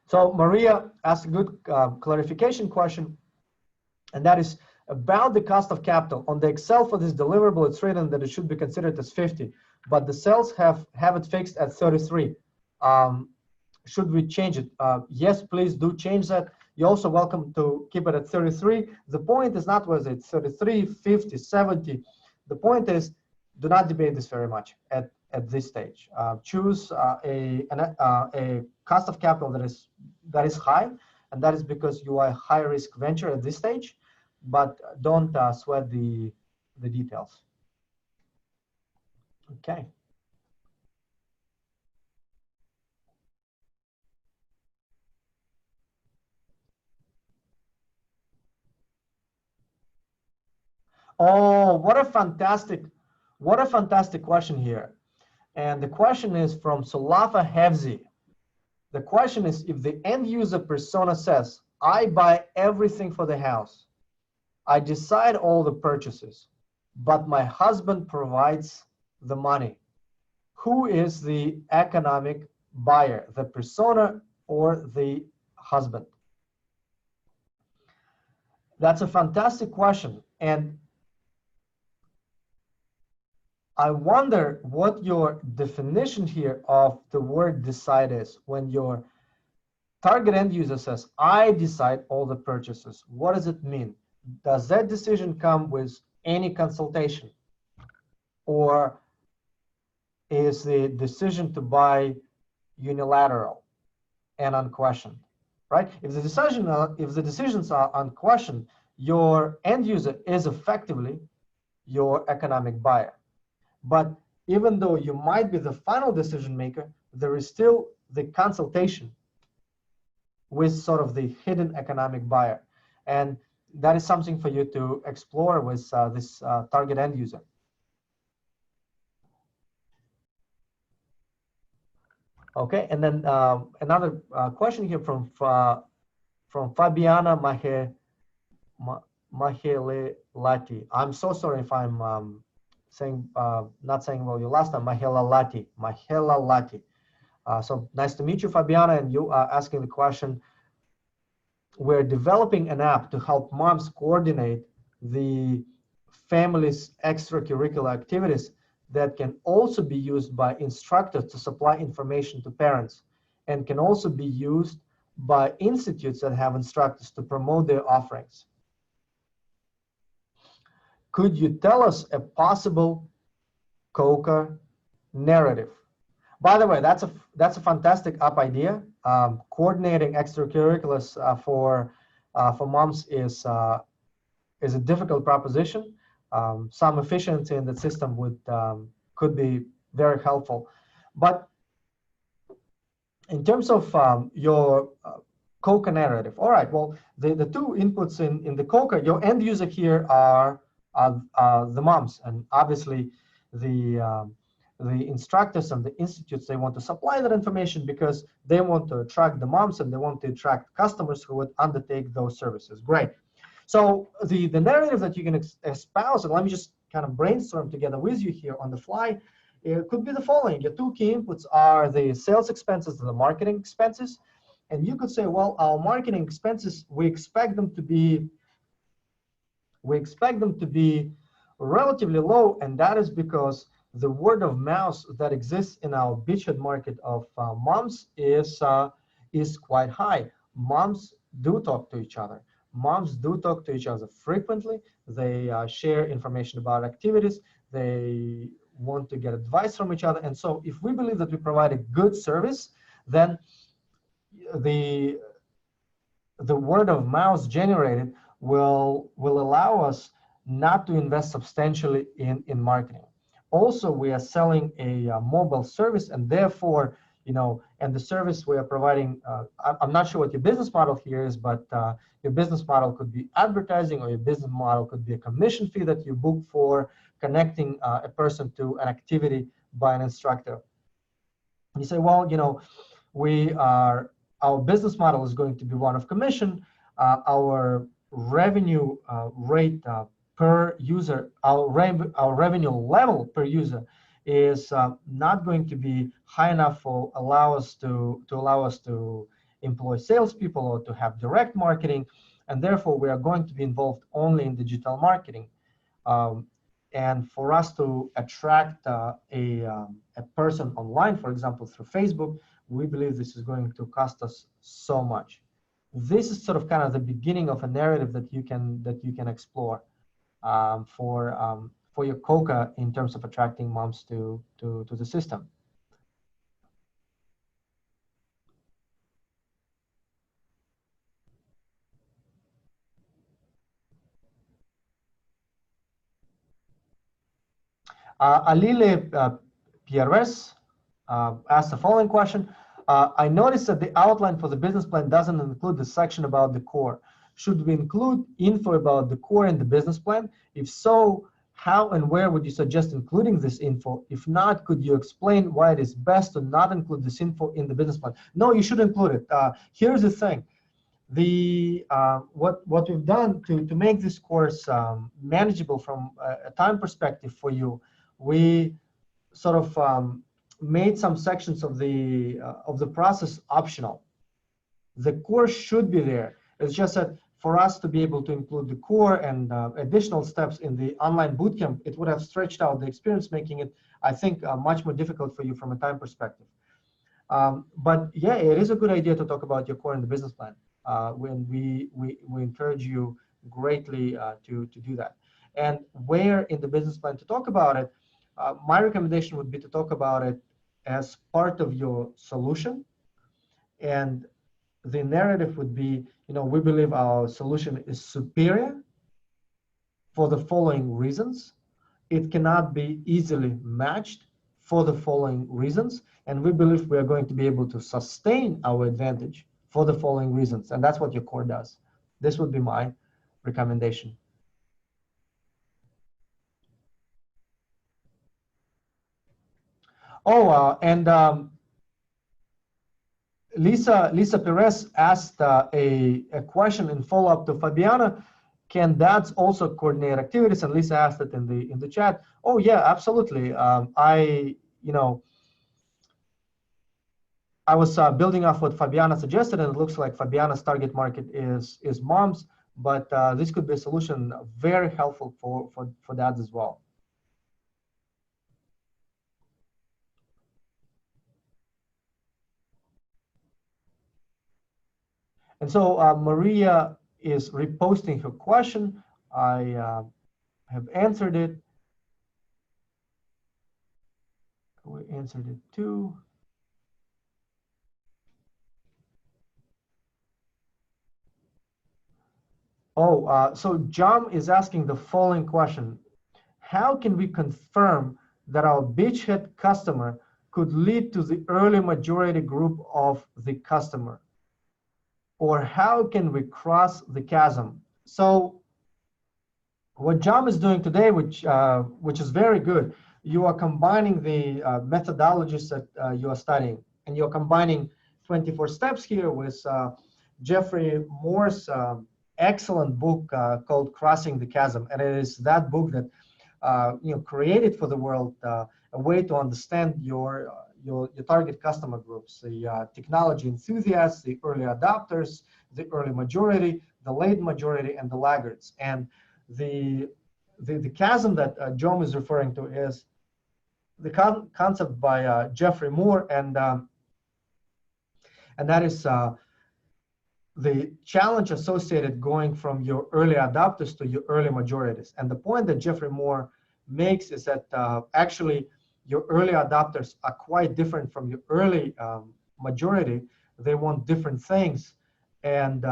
So Maria asked a good clarification question, and that is about the cost of capital. On the Excel for this deliverable, it's written that it should be considered as 50, but the cells have it fixed at 33. Should we change it? Yes, please do change that. You're also welcome to keep it at 33. The point is not whether it's 33, 50, 70. The point is, do not debate this very much at this stage. Choose a cost of capital that is high, and that is because you are a high risk venture at this stage, but don't sweat the details. Okay. Oh, what a fantastic question here. And the question is from Sulafa Hevzi. The question is, if the end user persona says, I buy everything for the house, I decide all the purchases, but my husband provides the money. Who is the economic buyer, the persona or the husband? That's a fantastic question. And I wonder what your definition here of the word decide is. When your target end user says, I decide all the purchases, what does it mean? Does that decision come with any consultation? Or is the decision to buy unilateral and unquestioned, right? If the decisions are unquestioned, your end user is effectively your economic buyer. But even though you might be the final decision maker, there is still the consultation with sort of the hidden economic buyer. And that is something for you to explore with this target end user. Okay, and then another question here from Fabiana Mahelelati. I'm so sorry if I'm saying not saying well your last name, Mahelelati. So nice to meet you, Fabiana, and you are asking the question. We're developing an app to help moms coordinate the family's extracurricular activities that can also be used by instructors to supply information to parents, and can also be used by institutes that have instructors to promote their offerings. Could you tell us a possible COCA narrative? By the way, that's a fantastic app idea. Coordinating extracurriculars for moms is a difficult proposition. Some efficiency in the system could be very helpful. But in terms of your COCA narrative, all right, well, the two inputs in the COCA, your end user here are the moms, and obviously the instructors and the institutes, they want to supply that information because they want to attract the moms and they want to attract customers who would undertake those services. Great. So the narrative that you can espouse, and let me just kind of brainstorm together with you here on the fly, it could be the following. Your two key inputs are the sales expenses and the marketing expenses. And you could say, well, our marketing expenses, we expect them to be relatively low, and that is because the word of mouth that exists in our beachhead market of moms is quite high. Moms do talk to each other. Moms do talk to each other frequently. They share information about activities. They want to get advice from each other. And so if we believe that we provide a good service, then the word of mouth generated will allow us not to invest substantially in marketing. Also, we are selling a mobile service, and therefore, and the service we are providing, I'm not sure what your business model here is, but your business model could be advertising, or your business model could be a commission fee that you book for connecting a person to an activity by an instructor. And you say, well, our business model is going to be one of commission. Our revenue rate per user, our revenue level per user is not going to be high enough to allow us to employ salespeople or to have direct marketing, and therefore we are going to be involved only in digital marketing. And for us to attract a person online, for example, through Facebook, we believe this is going to cost us so much. This is sort of kind of the beginning of a narrative that you can explore for your COCA in terms of attracting moms to the system. Alile Pierres asked the following question. I noticed that the outline for the business plan doesn't include the section about the core. Should we include info about the core in the business plan? If so, how and where would you suggest including this info? If not, could you explain why it is best to not include this info in the business plan? No, you should include it. Here's the thing. What we've done to make this course manageable from a time perspective for you, we sort of made some sections of the process optional. The course should be there. It's just that for us to be able to include the core and additional steps in the online bootcamp, it would have stretched out the experience, making it, I think, much more difficult for you from a time perspective. But yeah, it is a good idea to talk about your core and the business plan. When we encourage you greatly to do that. And where in the business plan to talk about it, my recommendation would be to talk about it as part of your solution. And the narrative would be, we believe our solution is superior for the following reasons. It cannot be easily matched for the following reasons. And we believe we are going to be able to sustain our advantage for the following reasons. And that's what your core does. This would be my recommendation. Oh, and Lisa Perez asked a question in follow-up to Fabiana. Can dads also coordinate activities? And Lisa asked it in the chat. Oh yeah, absolutely. I was building off what Fabiana suggested, and it looks like Fabiana's target market is moms, but this could be a solution very helpful for dads as well. And so Maria is reposting her question. I have answered it. We answered it too. Oh, so John is asking the following question. How can we confirm that our beachhead customer could lead to the early majority group of the customer? Or how can we cross the chasm? So what John is doing today, which is very good, you are combining the methodologies that you are studying, and you're combining 24 steps here with Jeffrey Moore's excellent book called Crossing the Chasm. And it is that book that created for the world a way to understand your target customer groups, the technology enthusiasts, the early adopters, the early majority, the late majority, and the laggards. And the chasm that John is referring to is the concept by Jeffrey Moore, and that is the challenge associated going from your early adopters to your early majorities. And the point that Jeffrey Moore makes is that actually your early adopters are quite different from your early majority. They want different things, and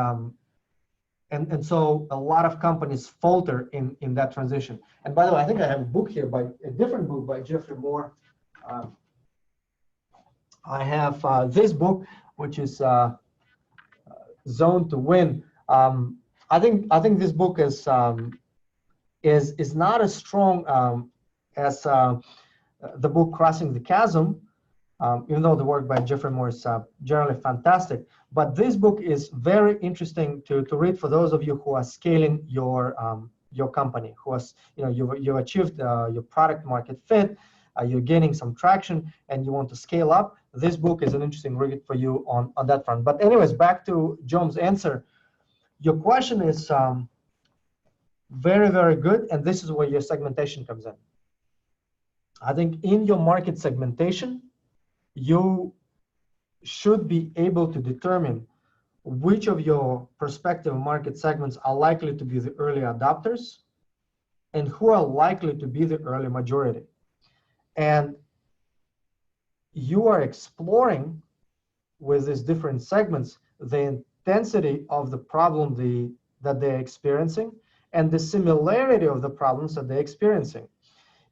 so a lot of companies falter in that transition. And by the way, I think I have a book here a different book by Jeffrey Moore. I have this book, which is Zone to Win. I think this book is not as strong as the book Crossing the Chasm, even though the work by Jeffrey Moore is generally fantastic. But this book is very interesting to read for those of you who are scaling your company, who has you've achieved your product market fit, you're gaining some traction, and you want to scale up. This book is an interesting read for you on that front. But anyways, back to John's answer. Your question is very, very good, and this is where your segmentation comes in. I think in your market segmentation, you should be able to determine which of your prospective market segments are likely to be the early adopters and who are likely to be the early majority. And you are exploring with these different segments the intensity of the problem that they're experiencing and the similarity of the problems that they're experiencing.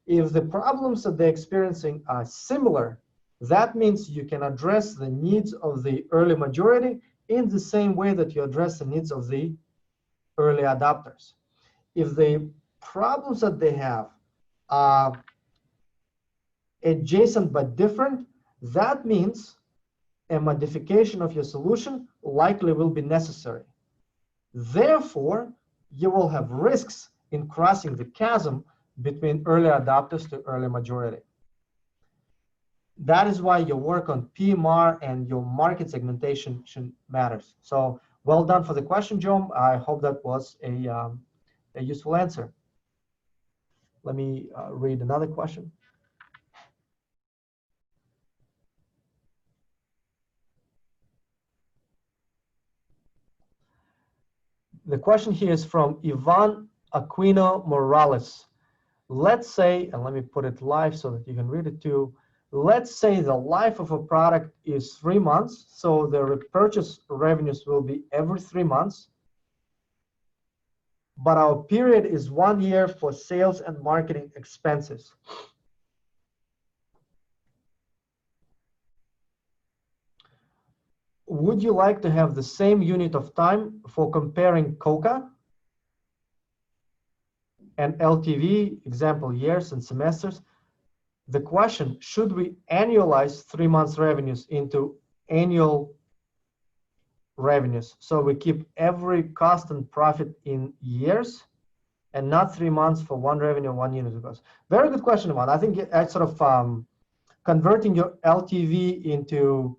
If the problems that they're experiencing are similar, that means you can address the needs of the early majority in the same way that you address the needs of the early adopters. If the problems that they have are adjacent but different, that means a modification of your solution likely will be necessary. Therefore, you will have risks in crossing the chasm between early adopters to early majority. That is why your work on PMR and your market segmentation matters. So well done for the question, Joe. I hope that was a useful answer. Let me read another question. The question here is from Ivan Aquino Morales. Let's say, and let me put it live so that you can read it too. Let's say the life of a product is 3 months, so the repurchase revenues will be every 3 months. But our period is 1 year for sales and marketing expenses. Would you like to have the same unit of time for comparing COCA and LTV, example years and semesters? The question, should we annualize 3 months revenues into annual revenues? So we keep every cost and profit in years and not 3 months for one revenue, 1 unit of cost. Very good question, Ivan. I think it's sort of converting your LTV into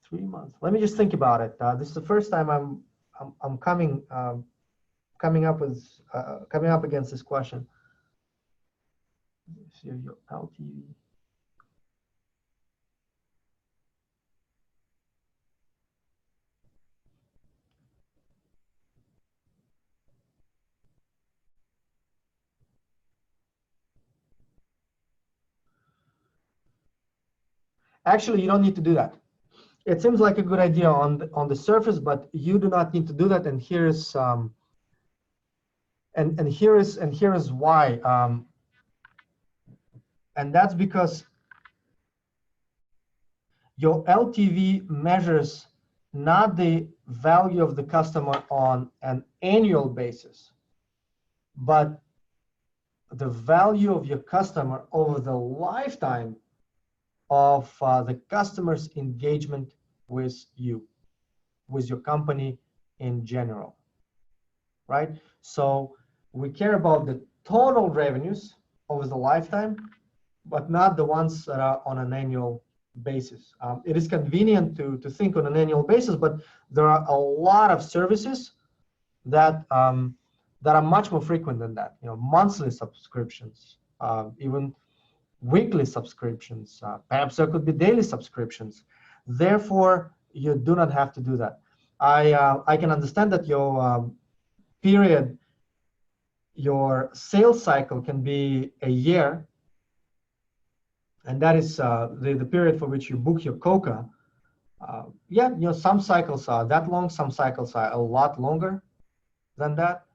3 months. Let me just think about it. This is the first time I'm coming up against this question. So your LTV. Actually, you don't need to do that. It seems like a good idea on the surface, but you do not need to do that. And here is here is why. And that's because your LTV measures not the value of the customer on an annual basis, but the value of your customer over the lifetime of the customer's engagement with you, with your company in general, right? So we care about the total revenues over the lifetime, but not the ones that are on an annual basis. It is convenient to think on an annual basis, but there are a lot of services that that are much more frequent than that. You know, monthly subscriptions, even weekly subscriptions. Perhaps there could be daily subscriptions. Therefore, you do not have to do that. I can understand that your period, your sales cycle can be a year, and that is the period for which you book your COCA. Yeah, you know, some cycles are that long, some cycles are a lot longer than that.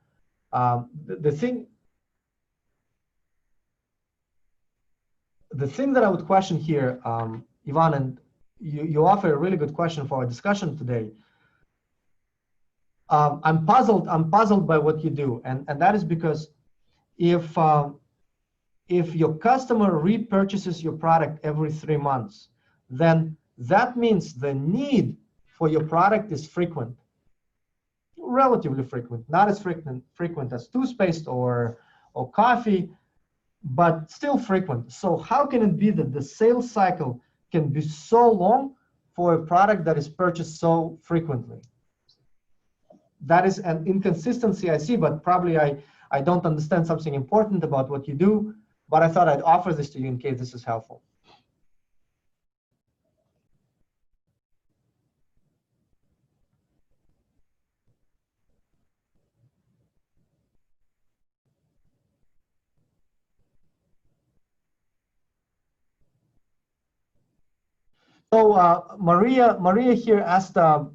The thing that I would question here, Ivan, and you offer a really good question for our discussion today. I'm puzzled by what you do, and that is because if your customer repurchases your product every 3 months, then that means the need for your product is frequent, relatively frequent, not as frequent as toothpaste or coffee, but still frequent. So how can it be that the sales cycle can be so long for a product that is purchased so frequently? That is an inconsistency I see, but probably I don't understand something important about what you do, but I thought I'd offer this to you in case this is helpful. So Maria here asked her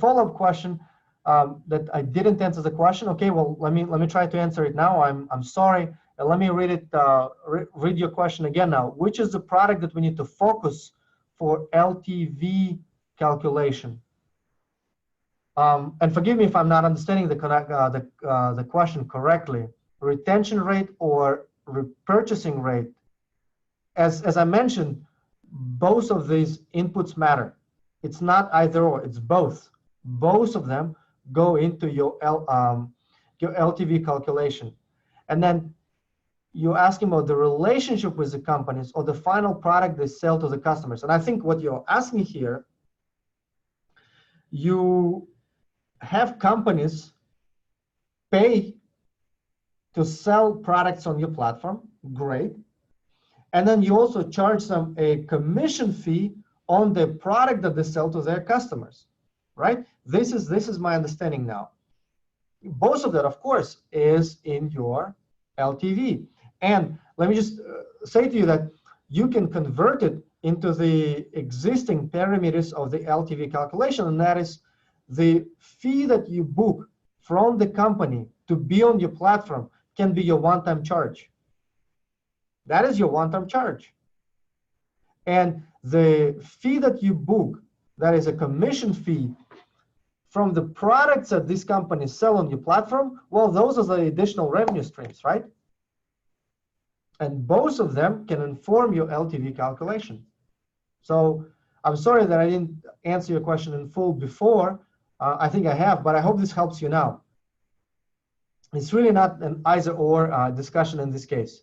follow-up question that I didn't answer the question. Okay, well let me try to answer it now. I'm sorry. Let me read it. Read your question again now. Which is the product that we need to focus for LTV calculation? And forgive me if I'm not understanding the question correctly. Retention rate or repurchasing rate? As I mentioned, both of these inputs matter. It's not either or, it's both. both of them go into your LTV calculation. And then you're asking about the relationship with the companies or the final product they sell to the customers. And I think what you're asking here, you have companies pay to sell products on your platform, great. And then you also charge them a commission fee on the product that they sell to their customers, right? This is my understanding now. Both of that, of course, is in your LTV. And let me just say to you that you can convert it into the existing parameters of the LTV calculation, and that is the fee that you book from the company to be on your platform can be your one-time charge. That is your one-time charge. And the fee that you book, that is a commission fee from the products that these companies sell on your platform, well, those are the additional revenue streams, right? And both of them can inform your LTV calculation. So I'm sorry that I didn't answer your question in full before. I think I have, but I hope this helps you now. It's really not an either or discussion in this case.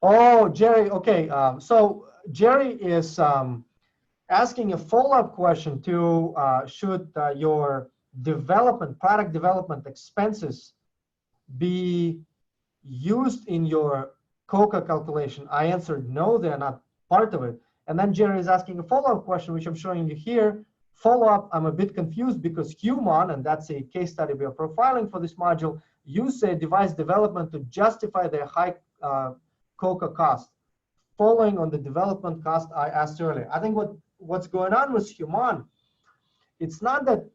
Oh, Jerry, okay. So Jerry is asking a follow-up question to should your product development expenses be used in your COCA calculation? I answered no, they're not part of it. And then Jerry is asking a follow-up question, which I'm showing you here. Follow-up, I'm a bit confused because human, and that's a case study we are profiling for this module, use a device development to justify their high COCA cost. Following on the development cost I asked earlier. I think what's going on with human, it's not that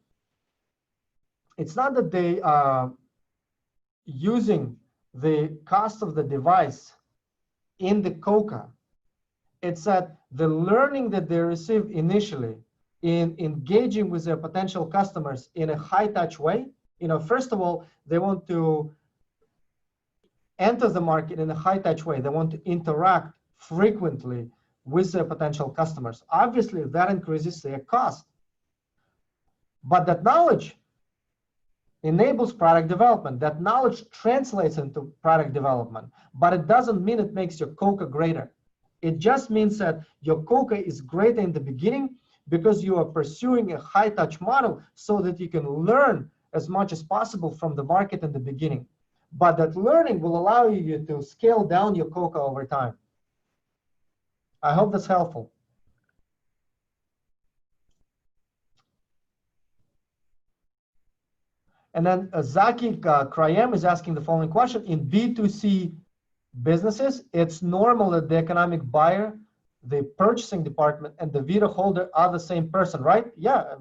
they are using the cost of the device in the COCA. It's that the learning that they receive initially in engaging with their potential customers in a high-touch way. First of all, they want to enter the market in a high-touch way. They want to interact frequently with their potential customers. Obviously, that increases their cost. But that knowledge enables product development. That knowledge translates into product development, but it doesn't mean it makes your COCA greater. It just means that your COCA is greater in the beginning because you are pursuing a high-touch model so that you can learn as much as possible from the market in the beginning. But that learning will allow you to scale down your COCA over time. I hope that's helpful. And then Zaki Krayem is asking the following question. In B2C businesses, it's normal that the economic buyer, the purchasing department, and the veto holder are the same person, right? Yeah,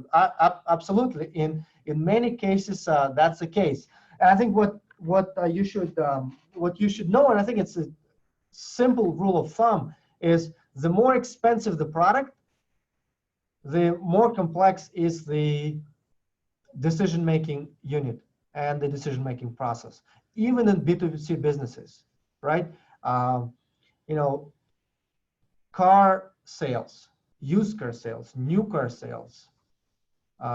absolutely. In many cases, that's the case. And I think what you should know, and I think it's a simple rule of thumb, is the more expensive the product, the more complex is the decision-making unit and the decision-making process, even in B2C businesses, right? Car sales, used car sales, new car sales.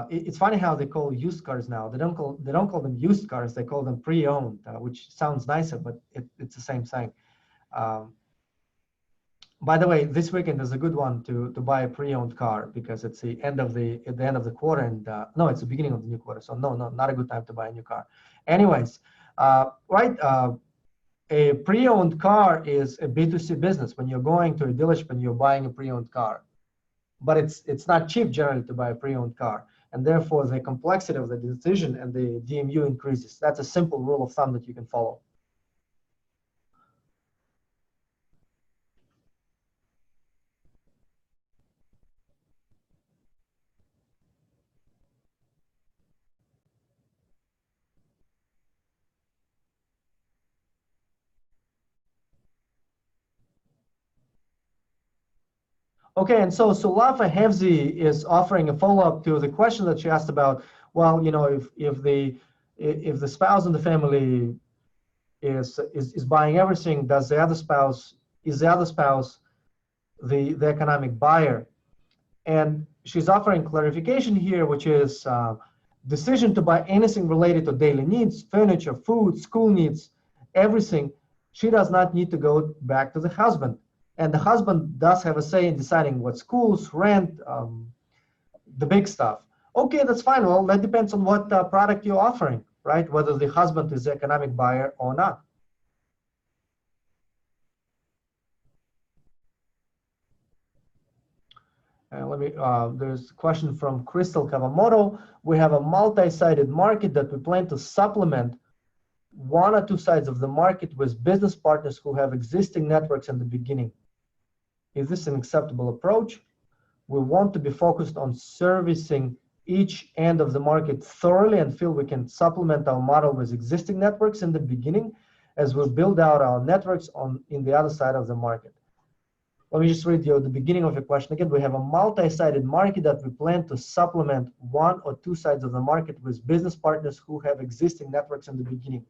It's funny how they call used cars now. They don't call them used cars. They call them pre-owned, which sounds nicer, but it's the same thing. By the way, this weekend is a good one to buy a pre-owned car because it's the end of the quarter, and no, it's the beginning of the new quarter. So no, not a good time to buy a new car. Anyways, right? A pre-owned car is a B2C business. When you're going to a dealership and you're buying a pre-owned car, but it's not cheap generally to buy a pre-owned car, and therefore the complexity of the decision and the DMU increases. That's a simple rule of thumb that you can follow. Okay, and so Sulafa Hevzi is offering a follow-up to the question that she asked about well, if the spouse in the family is buying everything, is the other spouse the economic buyer? And she's offering clarification here, which is decision to buy anything related to daily needs, furniture, food, school needs, everything. She does not need to go back to the husband. And the husband does have a say in deciding what schools, rent, the big stuff. Okay, that's fine. Well, that depends on what product you're offering, right? Whether the husband is the economic buyer or not. There's a question from Crystal Kawamoto. We have a multi-sided market that we plan to supplement one or two sides of the market with business partners who have existing networks in the beginning. Is this an acceptable approach? We want to be focused on servicing each end of the market thoroughly and feel we can supplement our model with existing networks in the beginning as we build out our networks in the other side of the market. Let me just read the beginning of your question again. We have a multi-sided market that we plan to supplement one or two sides of the market with business partners who have existing networks in the beginning.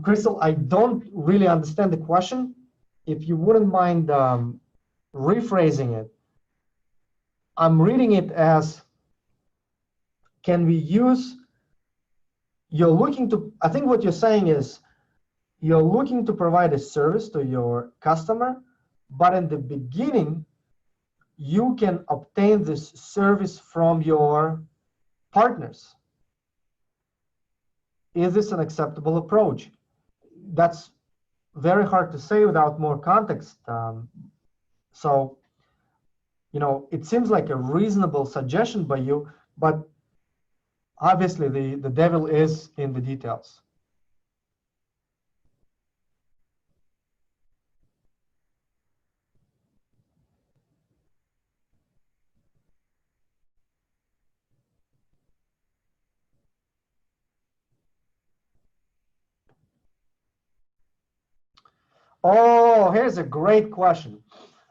Crystal, I don't really understand the question. If you wouldn't mind rephrasing it. I'm reading it as, can we use, I think what you're saying is, you're looking to provide a service to your customer, but in the beginning, you can obtain this service from your partners. Is this an acceptable approach? That's very hard to say without more context. So, it seems like a reasonable suggestion by you, but obviously the devil is in the details. Oh, here's a great question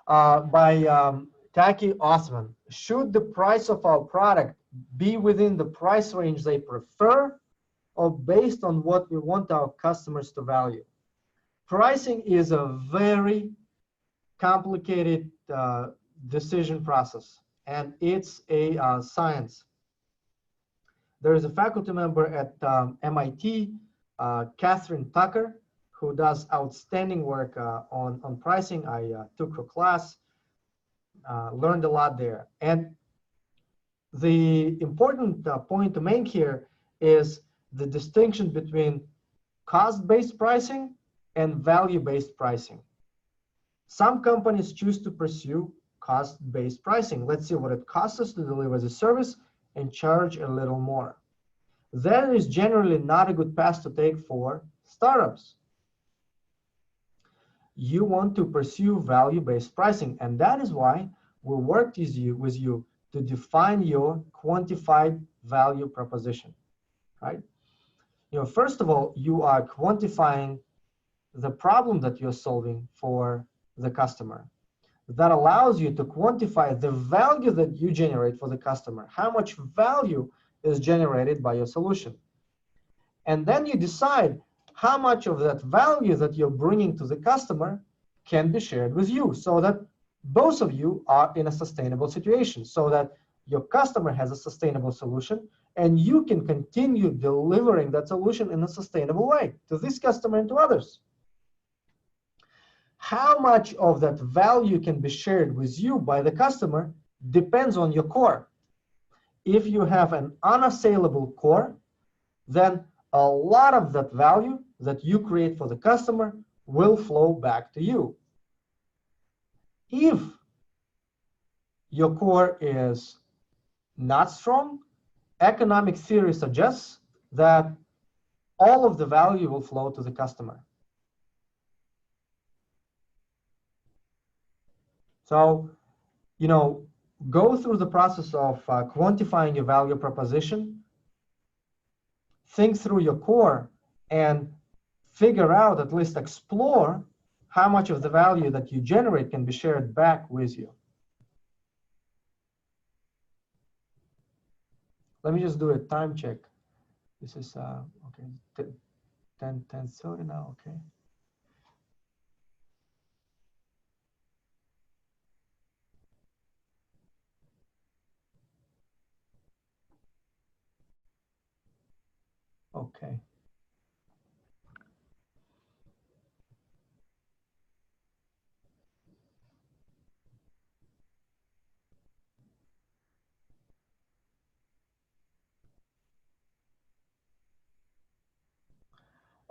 by Tyche Osman. Should the price of our product be within the price range they prefer or based on what we want our customers to value? Pricing is a very complicated decision process, and it's a science. There is a faculty member at MIT, Catherine Tucker, who does outstanding work on pricing. I took her class, learned a lot there. And the important point to make here is the distinction between cost-based pricing and value-based pricing. Some companies choose to pursue cost-based pricing. Let's see what it costs us to deliver the service and charge a little more. That is generally not a good path to take for startups. You want to pursue value-based pricing, and that is why we worked with you to define your quantified value proposition, right? First of all, you are quantifying the problem that you're solving for the customer. That allows you to quantify the value that you generate for the customer, how much value is generated by your solution. And then you decide how much of that value that you're bringing to the customer can be shared with you so that both of you are in a sustainable situation, so that your customer has a sustainable solution and you can continue delivering that solution in a sustainable way to this customer and to others. How much of that value can be shared with you by the customer depends on your core. If you have an unassailable core, then a lot of that value that you create for the customer will flow back to you. If your core is not strong, economic theory suggests that all of the value will flow to the customer. So, go through the process of quantifying your value proposition, think through your core, and figure out, at least explore, how much of the value that you generate can be shared back with you. Let me just do a time check. This is okay. 10:30 now. Okay. Okay.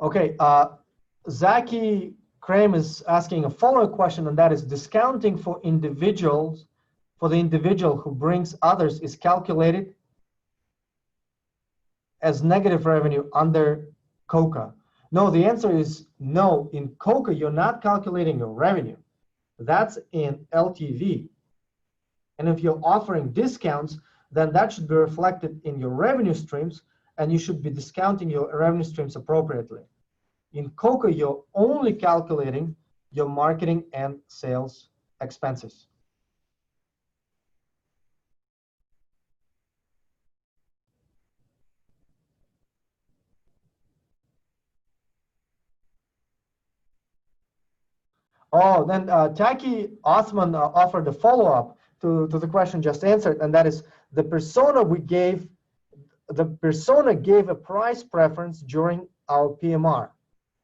Okay. Zaki Krem is asking a follow-up question, and that is discounting for individuals, for the individual who brings others, is calculated as negative revenue under COCA. No, the answer is no. In COCA, you're not calculating your revenue. That's in LTV. And if you're offering discounts, then that should be reflected in your revenue streams, and you should be discounting your revenue streams appropriately. In COCA, you're only calculating your marketing and sales expenses. Oh, then Tyche Osman offered a follow-up to the question just answered, and that is the persona gave a price preference during our PMR.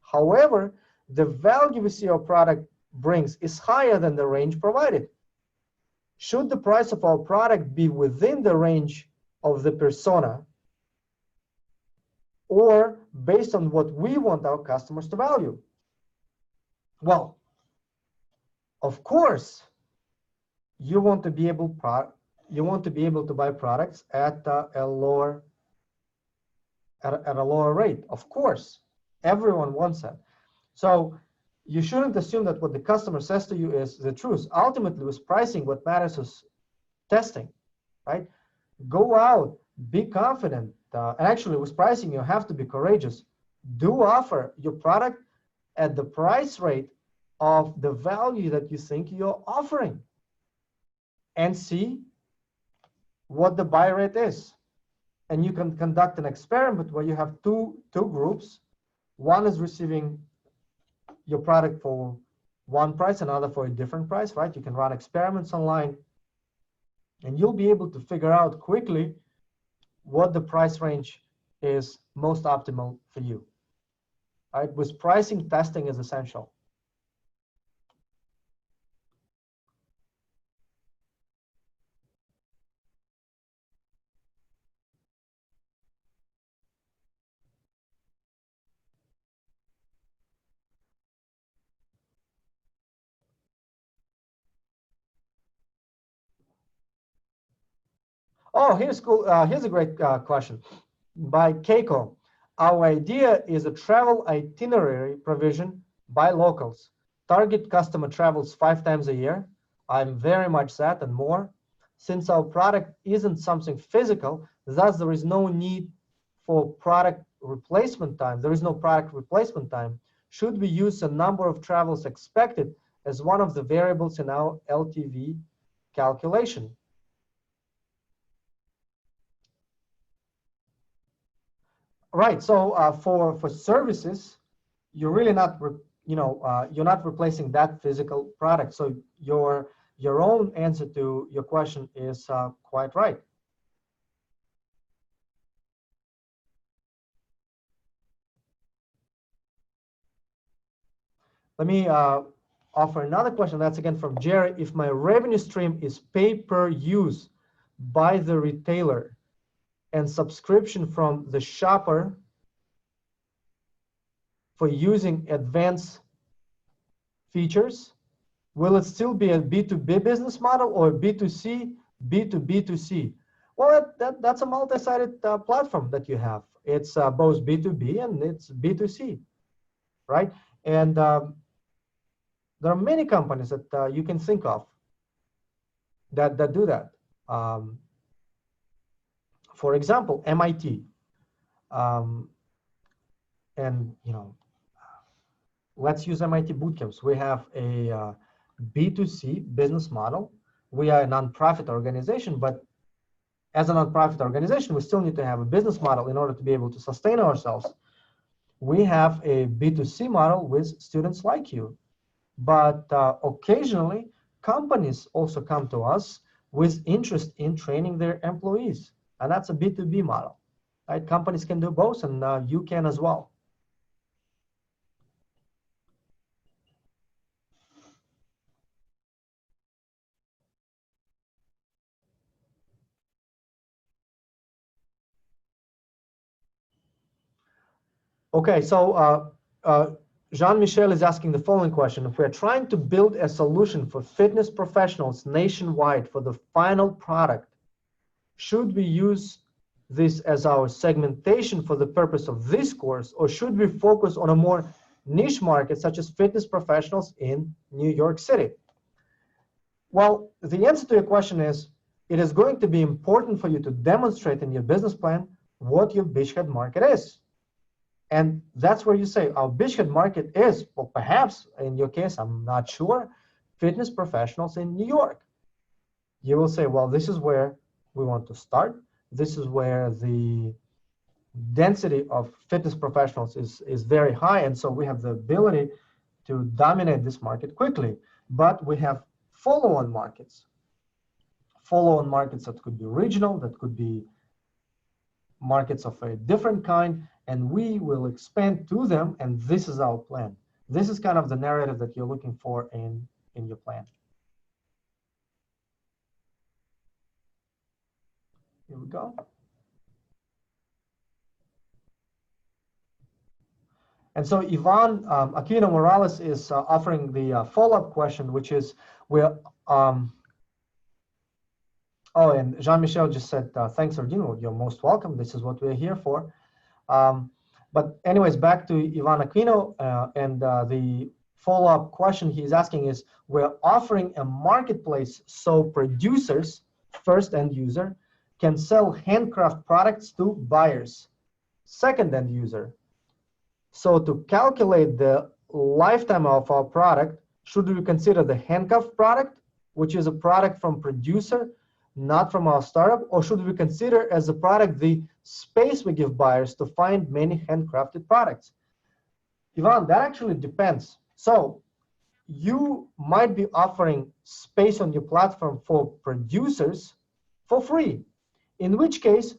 However, the value we see our product brings is higher than the range provided. Should the price of our product be within the range of the persona, or based on what we want our customers to value? Well, of course, you want to be able to buy products at a lower rate. Of course, everyone wants that. So you shouldn't assume that what the customer says to you is the truth. Ultimately, with pricing, what matters is testing, right? Go out, be confident, and actually with pricing, you have to be courageous. Do offer your product at the price rate of the value that you think you're offering, and see what the buy rate is. And you can conduct an experiment where you have two groups. One is receiving your product for one price, another for a different price, right? You can run experiments online, and you'll be able to figure out quickly what the price range is most optimal for you. Right? With pricing, testing is essential. Oh, here's cool. Here's a great question by Keiko. Our idea is a travel itinerary provision by locals. Target customer travels 5 times a year. I'm very much that and more. Since our product isn't something physical, thus there is no need for product replacement time. There is no product replacement time. Should we use the number of travels expected as one of the variables in our LTV calculation? Right. So for services, you're really not you're not replacing that physical product. So your own answer to your question is quite right. Let me offer another question. That's again from Jerry. If my revenue stream is pay per use by the retailer and subscription from the shopper for using advanced features, will it still be a B2B business model or B2C, B2B2C? Well, that's a multi-sided platform that you have. It's both B2B and it's B2C, right? And there are many companies that you can think of that do that. For example, MIT. And let's use MIT Bootcamps. We have a B2C business model. We are a nonprofit organization, but as a nonprofit organization, we still need to have a business model in order to be able to sustain ourselves. We have a B2C model with students like you. But occasionally, companies also come to us with interest in training their employees. And that's a B2B model. Right? Companies can do both, and you can as well. Okay, so Jean-Michel is asking the following question. If we're trying to build a solution for fitness professionals nationwide for the final product, should we use this as our segmentation for the purpose of this course, or should we focus on a more niche market such as fitness professionals in New York City? Well, the answer to your question is, it is going to be important for you to demonstrate in your business plan what your beachhead market is. And that's where you say, our beachhead market is, well, perhaps in your case, I'm not sure, fitness professionals in New York. You will say, well, this is where we want to start. This is where the density of fitness professionals is very high. And so we have the ability to dominate this market quickly. But we have follow-on markets. Follow-on markets that could be regional, that could be markets of a different kind, and we will expand to them, and this is our plan. This is kind of the narrative that you're looking for in your plan. Here we go. And so Ivan Aquino Morales is offering the follow-up question, which is, oh, and Jean-Michel just said, thanks, Erdin, you're most welcome. This is what we're here for. But anyways, back to Ivan Aquino, and the follow-up question he's asking is, we're offering a marketplace so producers, first end user, can sell handcraft products to buyers, second end user. So to calculate the lifetime of our product, should we consider the handcraft product, which is a product from producer, not from our startup, or should we consider as a product the space we give buyers to find many handcrafted products? Ivan, that actually depends. So you might be offering space on your platform for producers for free, in which case,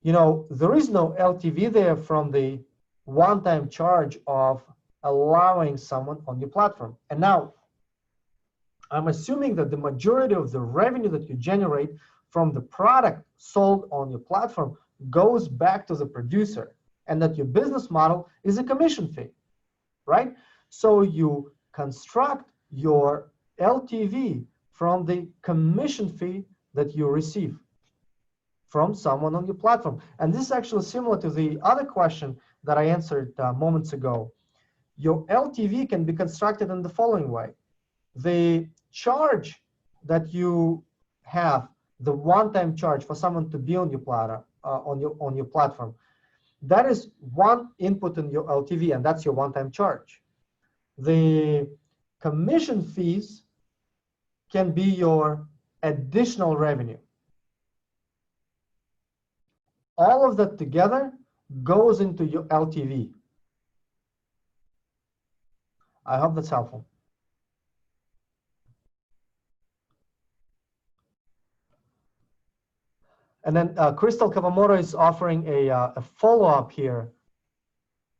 you know, there is no LTV there from the one-time charge of allowing someone on your platform. And now, I'm assuming that the majority of the revenue that you generate from the product sold on your platform goes back to the producer, and that your business model is a commission fee, right? So you construct your LTV from the commission fee that you receive from someone on your platform. And this is actually similar to the other question that I answered moments ago. Your LTV can be constructed in the following way. The charge that you have, the one-time charge for someone to be on your on your platform, that is one input in your LTV, and that's your one-time charge. The commission fees can be your additional revenue. All of that together goes into your LTV. I hope that's helpful. And then Crystal Kawamura is offering a follow-up here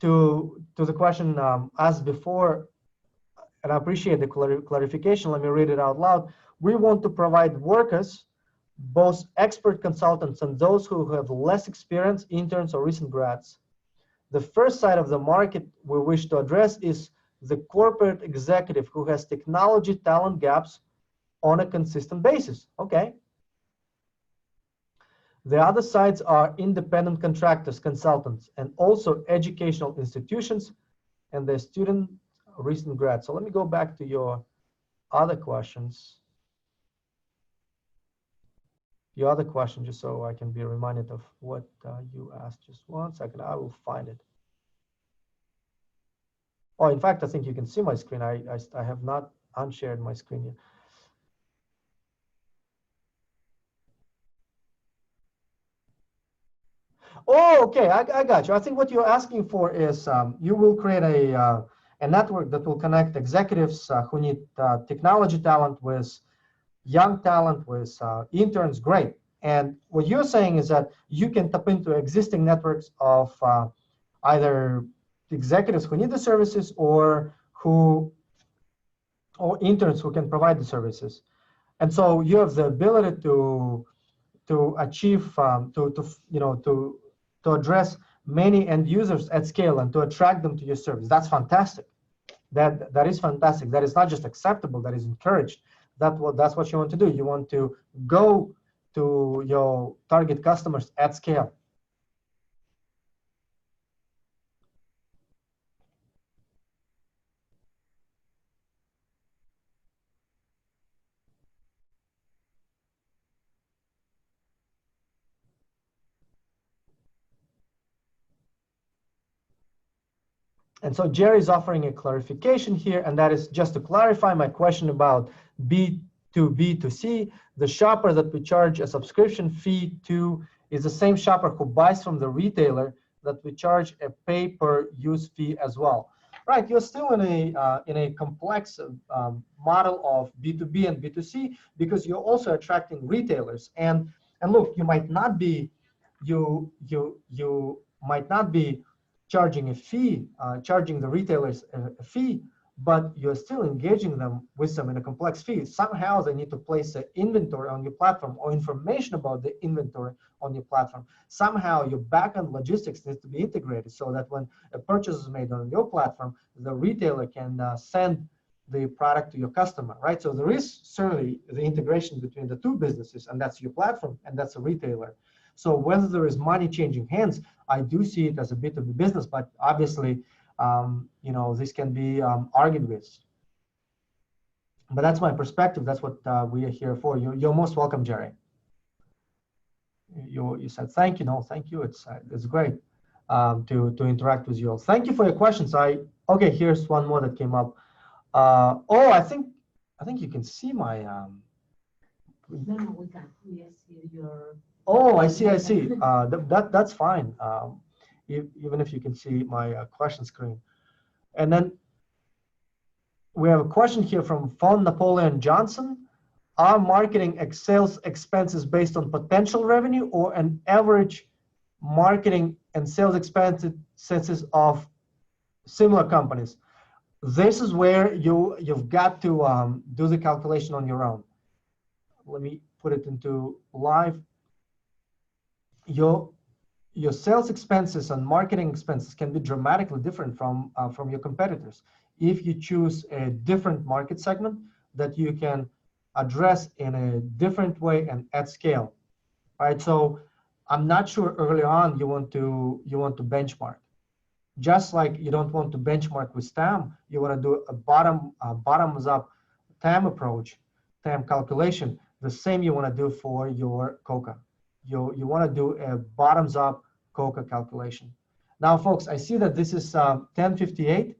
to the question asked before, and I appreciate the clarification. Let me read it out loud. We want to provide workers, both expert consultants and those who have less experience, interns or recent grads. The first side of the market we wish to address is the corporate executive who has technology talent gaps on a consistent basis. Okay. The other sides are independent contractors, consultants, and also educational institutions and their student recent grads. So let me go back to your other questions. Your other question, just so I can be reminded of what you asked. Just 1 second, I will find it. Oh, in fact, I think you can see my screen. I have not unshared my screen yet. Oh, okay, I got you. I think what you're asking for is you will create a network that will connect executives who need technology talent with young talent, with interns. Great. And what you're saying is that you can tap into existing networks of either executives who need the services or interns who can provide the services. And so you have the ability to achieve to address many end users at scale and to attract them to your service. That's fantastic. That is fantastic. That is not just acceptable, that is encouraged. That's what you want to do. You want to go to your target customers at scale. And so Jerry's offering a clarification here, and that is just to clarify my question about B2B to C. The shopper that we charge a subscription fee to is the same shopper who buys from the retailer that we charge a pay-per-use fee as well. Right, you're still in a complex model of B2B and B2C because you're also attracting retailers. And look, you might not be charging a fee, charging the retailers a fee, but you're still engaging them with them in a complex fee. Somehow they need to place an inventory on your platform or information about the inventory on your platform. Somehow your backend logistics needs to be integrated so that when a purchase is made on your platform, the retailer can send the product to your customer, right? So there is certainly the integration between the two businesses, and that's your platform and that's a retailer. So whether there is money changing hands, I do see it as a bit of a business, but obviously, this can be argued with. But that's my perspective. That's what we are here for. You're most welcome, Jerry. You said thank you. No, thank you. It's great to interact with you all. Thank you for your questions. Okay, here's one more that came up. I think you can see my. No, we can't. We see your. Oh, I see. That's fine. Even if you can see my question screen. And then we have a question here from Von Napoleon Johnson. Are marketing sales expenses based on potential revenue or an average marketing and sales expenses of similar companies? This is where you've got to do the calculation on your own. Let me put it into live. Your sales expenses and marketing expenses can be dramatically different from your competitors if you choose a different market segment that you can address in a different way and at scale, right? So I'm not sure early on you want to benchmark. Just like you don't want to benchmark with TAM, you want to do a bottoms up TAM approach, TAM calculation. The same you want to do for your COCA. You want to do a bottoms up COCA calculation. Now, folks, I see that this is 10:58,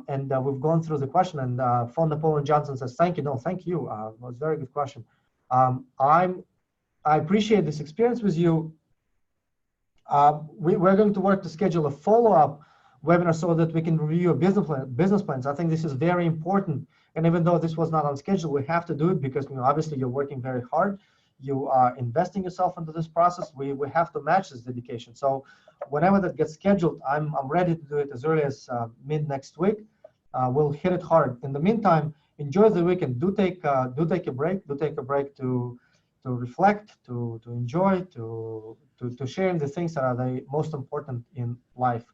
and we've gone through the question. And Von Napoleon Johnson says, "Thank you." No, thank you. It was a very good question. I appreciate this experience with you. We're going to work to schedule a follow-up webinar so that we can review your business plans. I think this is very important. And even though this was not on schedule, we have to do it because obviously you're working very hard. You are investing yourself into this process. We have to match this dedication. So whenever that gets scheduled, I'm ready to do it as early as mid next week. We'll hit it hard. In the meantime, enjoy the weekend. Do take a break. Do take a break to reflect, to enjoy, to share the things that are the most important in life.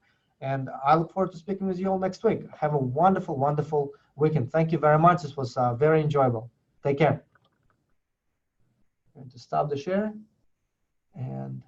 And I look forward to speaking with you all next week. Have a wonderful, wonderful weekend. Thank you very much. This was very enjoyable. Take care. I'm going to stop the share and